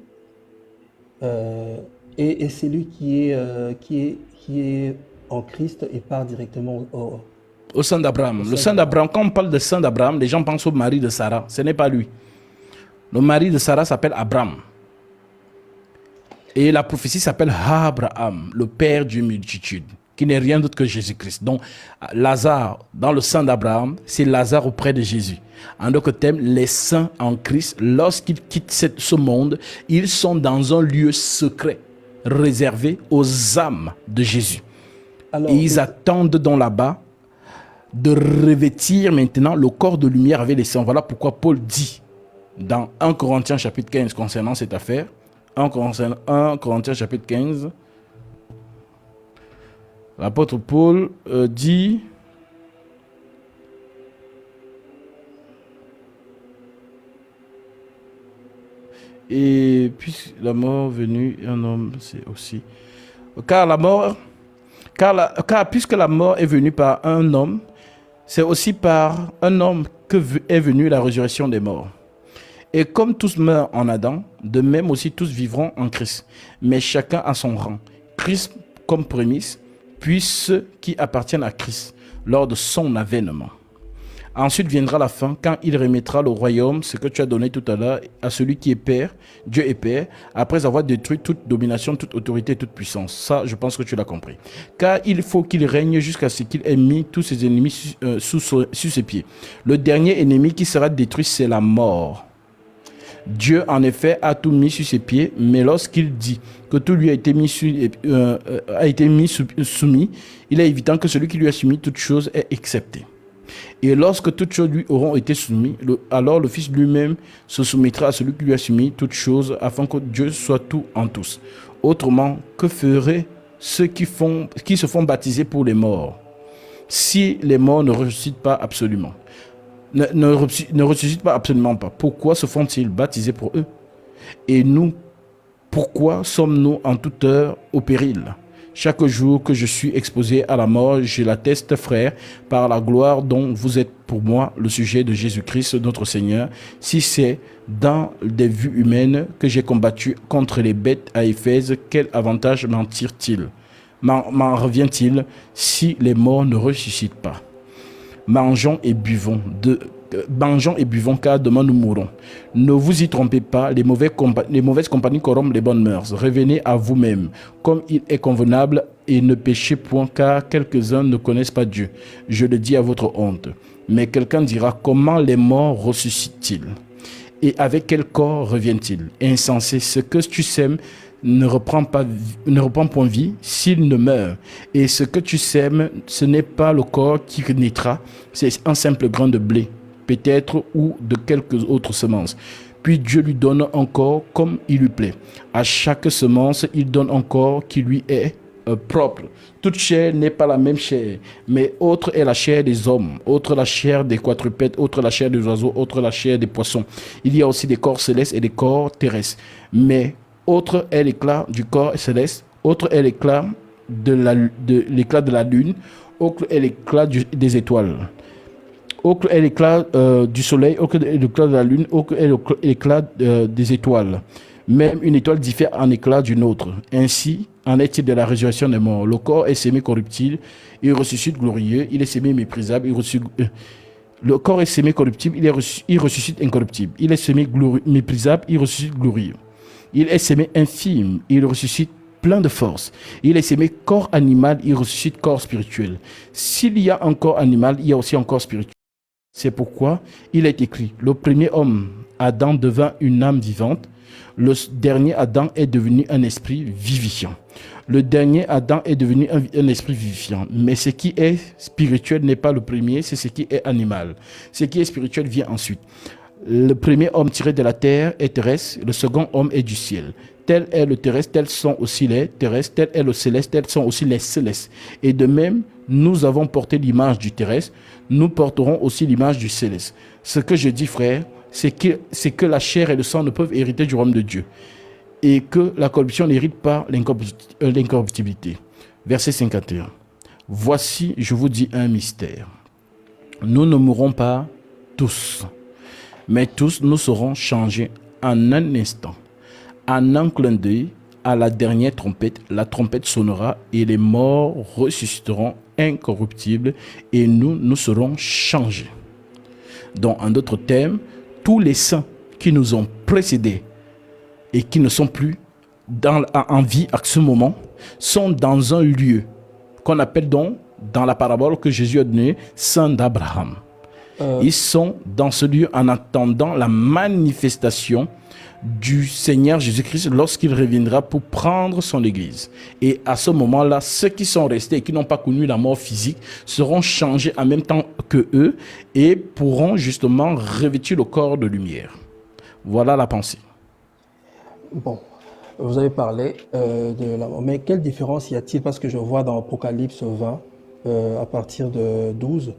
et celui qui est en Christ, il part directement au sein d'Abraham. Le sein d'Abraham, quand on parle de sein d'Abraham, les gens pensent au mari de Sarah. Ce n'est pas lui. Le mari de Sarah s'appelle Abraham. Et la prophétie s'appelle Abraham, le père d'une multitude, qui n'est rien d'autre que Jésus-Christ. Donc, Lazare, dans le sein d'Abraham, c'est Lazare auprès de Jésus. En d'autres termes, les saints en Christ, lorsqu'ils quittent ce monde, ils sont dans un lieu secret, réservé aux âmes de Jésus. Alors, et ils attendent donc là-bas de revêtir maintenant le corps de lumière avec les saints. Voilà pourquoi Paul dit dans 1 Corinthiens chapitre 15 concernant cette affaire, 1 Corinthiens chapitre 15, l'apôtre Paul dit, et puis la mort venue, un homme, c'est aussi, car puisque la mort est venue par un homme, c'est aussi par un homme que est venue la résurrection des morts. Et comme tous meurent en Adam, de même aussi tous vivront en Christ. Mais chacun à son rang. Christ comme prémisse, puis ceux qui appartiennent à Christ lors de son avènement. Ensuite viendra la fin, quand il remettra le royaume, ce que tu as donné tout à l'heure, à celui qui est Père, Dieu est Père, après avoir détruit toute domination, toute autorité, toute puissance. Ça, je pense que tu l'as compris. Car il faut qu'il règne jusqu'à ce qu'il ait mis tous ses ennemis sous ses pieds. Le dernier ennemi qui sera détruit, c'est la mort. Dieu, en effet, a tout mis sur ses pieds, mais lorsqu'il dit que tout lui a été soumis, il est évident que celui qui lui a soumis toute chose est accepté. Et lorsque toutes choses lui auront été soumises, alors le Fils lui-même se soumettra à celui qui lui a soumis toutes choses, afin que Dieu soit tout en tous. Autrement, que feraient ceux qui se font baptiser pour les morts, si les morts ne ressuscitent pas absolument? Ne ressuscitent pas absolument pas. Pourquoi se font-ils baptiser pour eux? Et nous, pourquoi sommes-nous en toute heure au péril? Chaque jour que je suis exposé à la mort, je l'atteste, frère, par la gloire dont vous êtes pour moi le sujet de Jésus-Christ, notre Seigneur. Si c'est dans des vues humaines que j'ai combattu contre les bêtes à Éphèse, quel avantage m'en revient-il si les morts ne ressuscitent pas? Mangeons et buvons, car demain nous mourrons. Ne vous y trompez pas, les mauvaises compagnies corrompent les bonnes mœurs. Revenez à vous-même, comme il est convenable, et ne péchez point, car quelques-uns ne connaissent pas Dieu. Je le dis à votre honte. Mais quelqu'un dira, comment les morts ressuscitent-ils? Et avec quel corps reviennent-ils? Insensé, ce que tu sèmes ne reprend point vie s'il ne meurt. Et ce que tu sèmes, ce n'est pas le corps qui naîtra, c'est un simple grain de blé, peut-être, ou de quelques autres semences. Puis Dieu lui donne encore comme il lui plaît. À chaque semence, il donne encore qui lui est propre. Toute chair n'est pas la même chair, mais autre est la chair des hommes, autre la chair des quadrupèdes, autre la chair des oiseaux, autre la chair des poissons. Il y a aussi des corps célestes et des corps terrestres. Mais autre est l'éclat du corps céleste, autre est l'éclat de la lune, autre est l'éclat des étoiles, autre est l'éclat du soleil, autre est l'éclat de la lune, autre est l'éclat des étoiles. Même une étoile diffère en éclat d'une autre. Ainsi en est-il de la résurrection des morts. Le corps est semi-corruptible, il ressuscite glorieux, il est semi-méprisable, le corps est semi-corruptible, il ressuscite incorruptible. Il est semi-méprisable, il ressuscite glorieux. Il est semé infime, il ressuscite plein de force. Il est semé corps animal, il ressuscite corps spirituel. S'il y a un corps animal, il y a aussi un corps spirituel. C'est pourquoi il est écrit, le premier homme, Adam, devint une âme vivante. Le dernier Adam est devenu un esprit vivifiant. Le dernier Adam est devenu un esprit vivifiant. Mais ce qui est spirituel n'est pas le premier, c'est ce qui est animal. Ce qui est spirituel vient ensuite. Le premier homme tiré de la terre est terrestre, le second homme est du ciel. Tel est le terrestre, tels sont aussi les terrestres, tel est le céleste, tels sont aussi les célestes. Et de même, nous avons porté l'image du terrestre, nous porterons aussi l'image du céleste. Ce que je dis, frère, c'est que la chair et le sang ne peuvent hériter du royaume de Dieu, et que la corruption n'hérite pas l'incorruptibilité. Verset 51. Voici, je vous dis un mystère. Nous ne mourrons pas tous, mais tous nous serons changés en un instant. En un clin d'œil, à la dernière trompette, la trompette sonnera et les morts ressusciteront incorruptibles et nous serons changés. Donc, en d'autres termes, tous les saints qui nous ont précédés et qui ne sont plus en vie à ce moment sont dans un lieu qu'on appelle donc, dans la parabole que Jésus a donnée, Saint d'Abraham. Ils sont dans ce lieu en attendant la manifestation du Seigneur Jésus-Christ lorsqu'il reviendra pour prendre son église. Et à ce moment-là, ceux qui sont restés et qui n'ont pas connu la mort physique seront changés en même temps que eux et pourront justement revêtir le corps de lumière. Voilà la pensée. Bon, vous avez parlé de la mort, mais quelle différence y a-t-il? Parce que je vois dans Apocalypse 20, à partir de 12,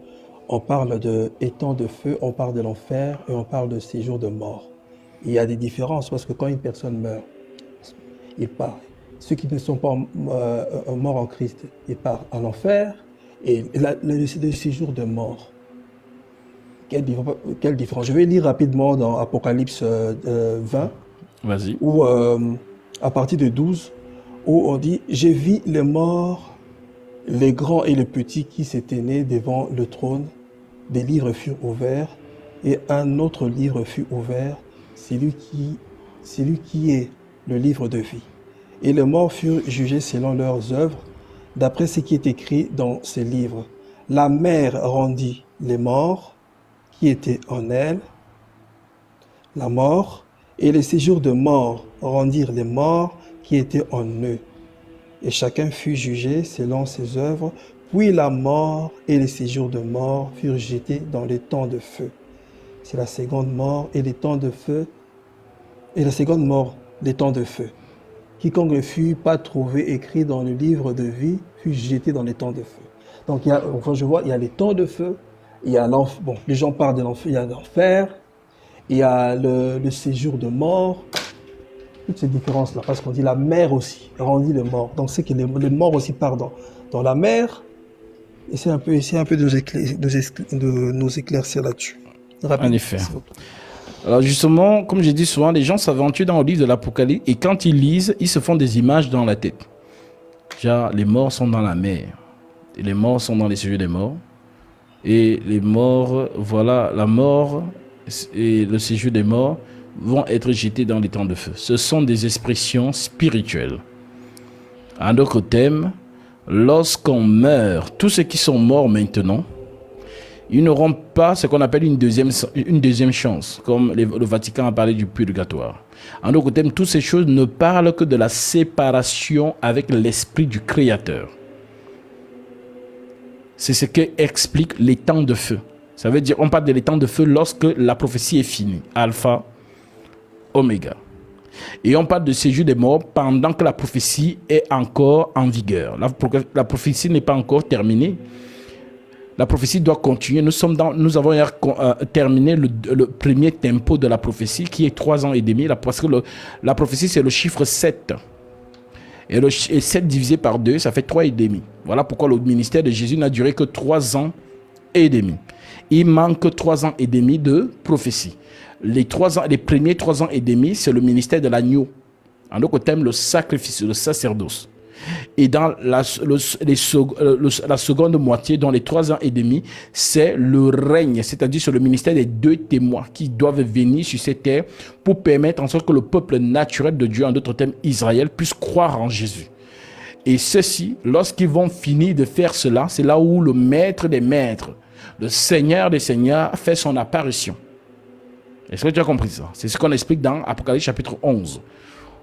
on parle de étang de feu, on parle de l'enfer et on parle de séjour de mort. Il y a des différences parce que quand une personne meurt, il part. Ceux qui ne sont pas morts en Christ, ils partent en enfer et le séjour de mort. Quelle différence? Je vais lire rapidement dans Apocalypse 20. Vas-y. Où, à partir de 12, où on dit « J'ai vu les morts, les grands et les petits qui s'étaient nés devant le trône. Des livres furent ouverts et un autre livre fut ouvert, celui qui est le livre de vie. Et les morts furent jugés selon leurs œuvres, d'après ce qui est écrit dans ces livres. La mer rendit les morts qui étaient en elle, la mort, Et les séjours de mort rendirent les morts qui étaient en eux. Et chacun fut jugé selon ses œuvres. Puis la mort et les séjours de mort furent jetés dans les temps de feu. C'est la seconde mort et les temps de feu. Et la seconde mort, les temps de feu. Quiconque ne fut pas trouvé écrit dans le livre de vie fut jeté dans les temps de feu. Donc, enfin, je vois, il y a les temps de feu, il y a l'enfer. Bon, les gens parlent de l'enfer, il y a l'enfer, il y a le séjour de mort. Toutes ces différences-là, parce qu'on dit la mer aussi rendit les morts. Donc, c'est que les morts aussi partent dans la mer. Et c'est un peu de nous éclaircir là-dessus. En effet. Alors justement, comme j'ai dit souvent, les gens s'aventurent dans le livre de l'Apocalypse et quand ils lisent, ils se font des images dans la tête. Genre, les morts sont dans la mer. Et les morts sont dans les séjours des morts. Et les morts, voilà, la mort et le séjour des morts vont être jetés dans les temps de feu. Ce sont des expressions spirituelles. En d'autres termes, lorsqu'on meurt, tous ceux qui sont morts maintenant, ils n'auront pas ce qu'on appelle une deuxième chance, comme le Vatican a parlé du purgatoire. En d'autres termes, toutes ces choses ne parlent que de la séparation avec l'esprit du Créateur. C'est ce qui explique les temps de feu. Ça veut dire, on parle de temps de feu lorsque la prophétie est finie, alpha, oméga. Et on parle de séjour des morts pendant que la prophétie est encore en vigueur. La prophétie n'est pas encore terminée. La prophétie doit continuer. Nous avons terminé le premier tempo de la prophétie qui est 3 ans et demi. Parce que la prophétie, c'est le chiffre 7. Et 7 divisé par 2, ça fait 3 et demi. Voilà pourquoi le ministère de Jésus n'a duré que 3 ans et demi. Il manque 3 ans et demi de prophétie. Les premiers 3 ans et demi, c'est le ministère de l'agneau. En d'autres termes, le sacrifice, le sacerdoce. Et dans la seconde moitié, dans les 3 ans et demi, c'est le règne, c'est-à-dire sur le ministère des 2 témoins qui doivent venir sur cette terre pour permettre en sorte que le peuple naturel de Dieu, en d'autres termes Israël, puisse croire en Jésus. Et ceux-ci, lorsqu'ils vont finir de faire cela, c'est là où le maître des maîtres, le Seigneur des seigneurs, fait son apparition. Est-ce que tu as compris ça? C'est ce qu'on explique dans Apocalypse chapitre 11.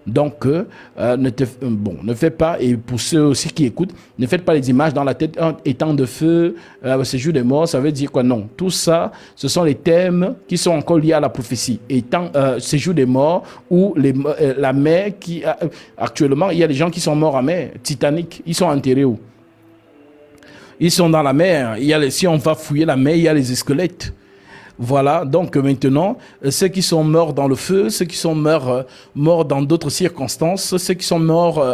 Donc, ne fais pas, et pour ceux aussi qui écoutent, ne faites pas les images dans la tête, étant de feu, séjour des morts, ça veut dire quoi? Non, tout ça, ce sont les thèmes qui sont encore liés à la prophétie. Séjour des morts, ou la mer qui, actuellement, il y a des gens qui sont morts en mer, Titanic, ils sont enterrés où? Ils sont dans la mer, si on va fouiller la mer, il y a les squelettes. Voilà, donc maintenant, ceux qui sont morts dans le feu, ceux qui sont morts dans d'autres circonstances, ceux qui sont morts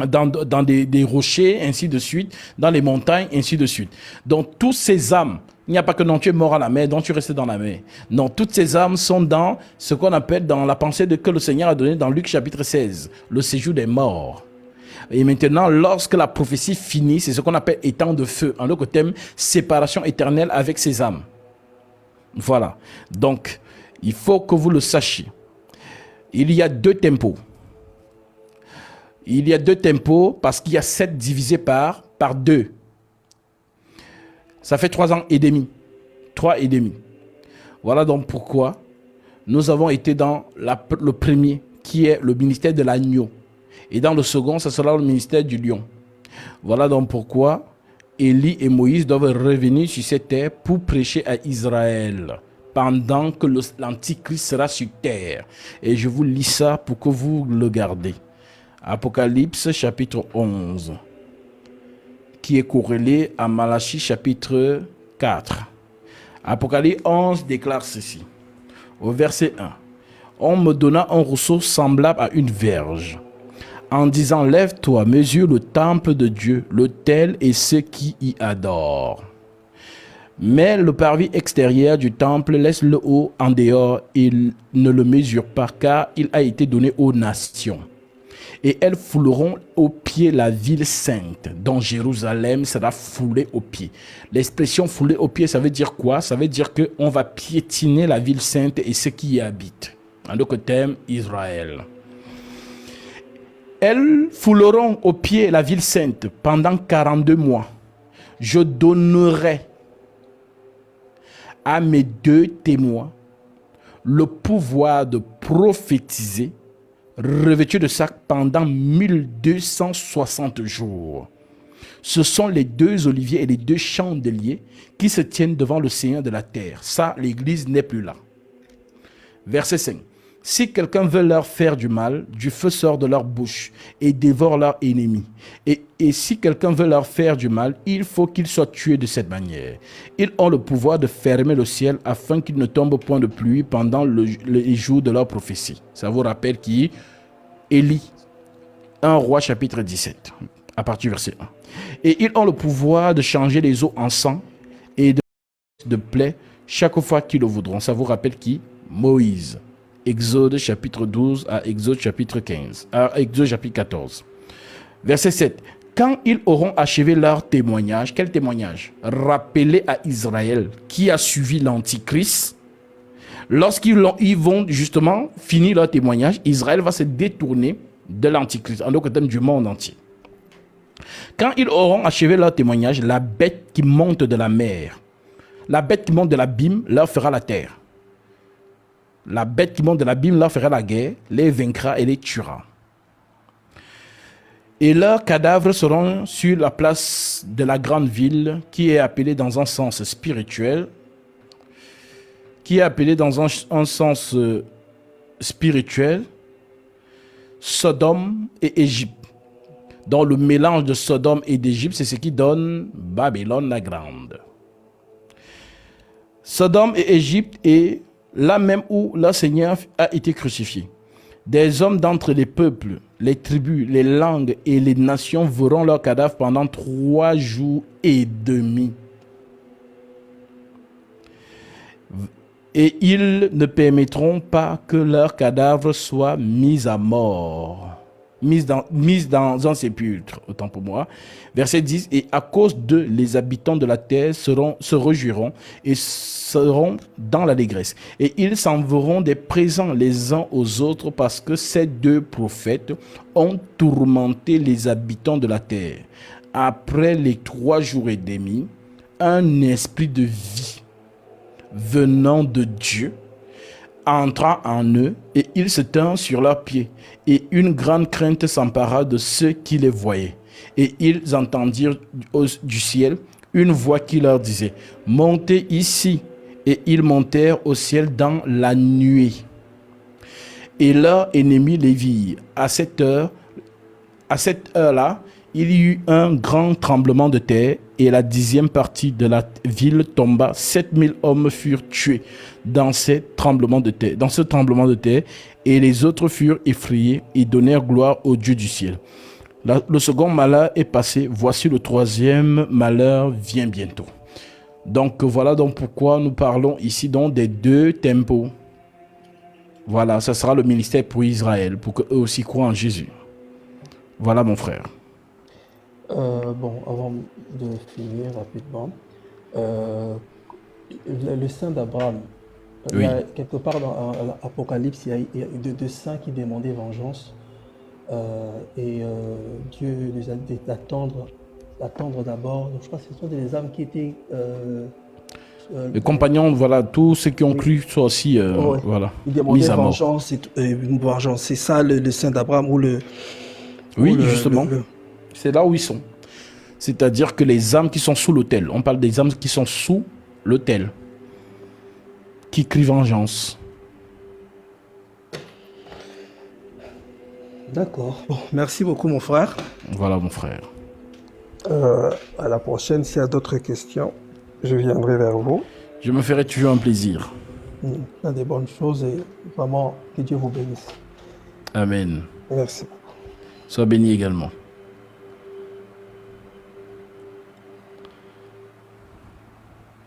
dans des rochers, ainsi de suite, dans les montagnes, ainsi de suite. Donc, toutes ces âmes, il n'y a pas que non, tu es mort à la mer, donc tu restes dans la mer. Non, toutes ces âmes sont dans ce qu'on appelle dans la pensée que le Seigneur a donnée dans Luc chapitre 16, le séjour des morts. Et maintenant, lorsque la prophétie finit, c'est ce qu'on appelle étang de feu. En d'autres termes, séparation éternelle avec ces âmes. Voilà. Donc, il faut que vous le sachiez. Il y a 2 tempos. Il y a 2 tempos parce qu'il y a 7 divisé par 2. Ça fait 3 ans et demi. 3 et demi. Voilà donc pourquoi nous avons été dans le premier, qui est le ministère de l'agneau. Et dans le second, ce sera le ministère du lion. Voilà donc pourquoi Élie et Moïse doivent revenir sur cette terre pour prêcher à Israël pendant que l'Antichrist sera sur terre. Et je vous lis ça pour que vous le gardez. Apocalypse chapitre 11, qui est corrélé à Malachie chapitre 4. Apocalypse 11 déclare ceci. Au verset 1. On me donna un roseau semblable à une verge, en disant, lève-toi, mesure le temple de Dieu, l'autel et ceux qui y adorent. Mais le parvis extérieur du temple laisse le haut en dehors et ne le mesure pas, car il a été donné aux nations. Et elles fouleront aux pieds la ville sainte, dont Jérusalem sera foulée aux pieds. L'expression foulée aux pieds, ça veut dire quoi? Ça veut dire qu'on va piétiner la ville sainte et ceux qui y habitent. En d'autres termes, Israël. Elles fouleront aux pieds la ville sainte pendant 42 mois. Je donnerai à mes 2 témoins le pouvoir de prophétiser, revêtu de ça pendant 1260 jours. Ce sont les deux oliviers et les deux chandeliers qui se tiennent devant le Seigneur de la terre. Ça, l'Église n'est plus là. Verset 5. Si quelqu'un veut leur faire du mal, du feu sort de leur bouche et dévore leurs ennemis. Et si quelqu'un veut leur faire du mal, il faut qu'ils soient tués de cette manière. Ils ont le pouvoir de fermer le ciel afin qu'il ne tombe point de pluie pendant les jours de leur prophétie. Ça vous rappelle qui? Élie, 1 Roi chapitre 17, à partir du verset 1. Et ils ont le pouvoir de changer les eaux en sang et de plaies chaque fois qu'ils le voudront. Ça vous rappelle qui? Moïse. Exode chapitre 12 à Exode chapitre 15, à Exode chapitre 14. Verset 7. Quand ils auront achevé leur témoignage, quel témoignage? Rappelez à Israël qui a suivi l'Antichrist. Lorsqu'ils vont justement finir leur témoignage, Israël va se détourner de l'Antichrist, en d'autres termes du monde entier. Quand ils auront achevé leur témoignage, la bête qui monte de la mer, la bête qui monte de l'abîme leur fera la terre. La bête qui monte de l'abîme leur fera la guerre, les vaincra et les tuera. Et leurs cadavres seront sur la place de la grande ville qui est appelée dans un sens spirituel, Sodome et Égypte. Dans le mélange de Sodome et d'Égypte, c'est ce qui donne Babylone la grande. Sodome et Égypte est là même où le Seigneur a été crucifié. Des hommes d'entre les peuples, les tribus, les langues et les nations verront leurs cadavres pendant 3 jours et demi. Et ils ne permettront pas que leurs cadavres soient mis à mort. Mis dans un sépulcre, autant pour moi. Verset 10, et à cause d'eux, les habitants de la terre se réjouiront et seront dans l'allégresse. Et ils s'enverront des présents les uns aux autres parce que ces 2 prophètes ont tourmenté les habitants de la terre. Après les 3 jours et demi, un esprit de vie venant de Dieu entra en eux et ils se tinrent sur leurs pieds. Et une grande crainte s'empara de ceux qui les voyaient. Et ils entendirent du ciel une voix qui leur disait, « Montez ici. » Et ils montèrent au ciel dans la nuée. Et leurs ennemis les virent. À cette heure-là, il y eut un grand tremblement de terre et la 10e partie de la ville tomba. 7000 hommes furent tués dans ce tremblement de terre, et les autres furent effrayés et donnèrent gloire au Dieu du ciel. Le second malheur est passé, voici le 3e malheur vient bientôt. Donc voilà donc pourquoi nous parlons ici donc des 2 tempos. Voilà, ça sera le ministère pour Israël, pour qu'eux aussi croient en Jésus. Voilà mon frère. Bon, avant de finir rapidement, le sein d'Abraham, Oui. quelque part dans l'Apocalypse, il y a 2 saints qui demandaient vengeance Dieu les a dit d'attendre d'abord. Donc, je crois que ce sont des âmes qui étaient... les compagnons, voilà, tous ceux qui ont cru sont aussi ouais. voilà, Ils demandaient mis à mort. vengeance, une vengeance. C'est ça le sein d'Abraham ou le... Oui, ou justement. C'est là où ils sont. C'est-à-dire que les âmes qui sont sous l'autel, on parle des âmes qui sont sous l'autel, qui crient vengeance. D'accord. Bon, merci beaucoup, mon frère. Voilà, mon frère. À la prochaine, s'il y a d'autres questions, je viendrai vers vous. Je me ferai toujours un plaisir. Il y a des bonnes choses et vraiment que Dieu vous bénisse. Amen. Merci. Sois béni également.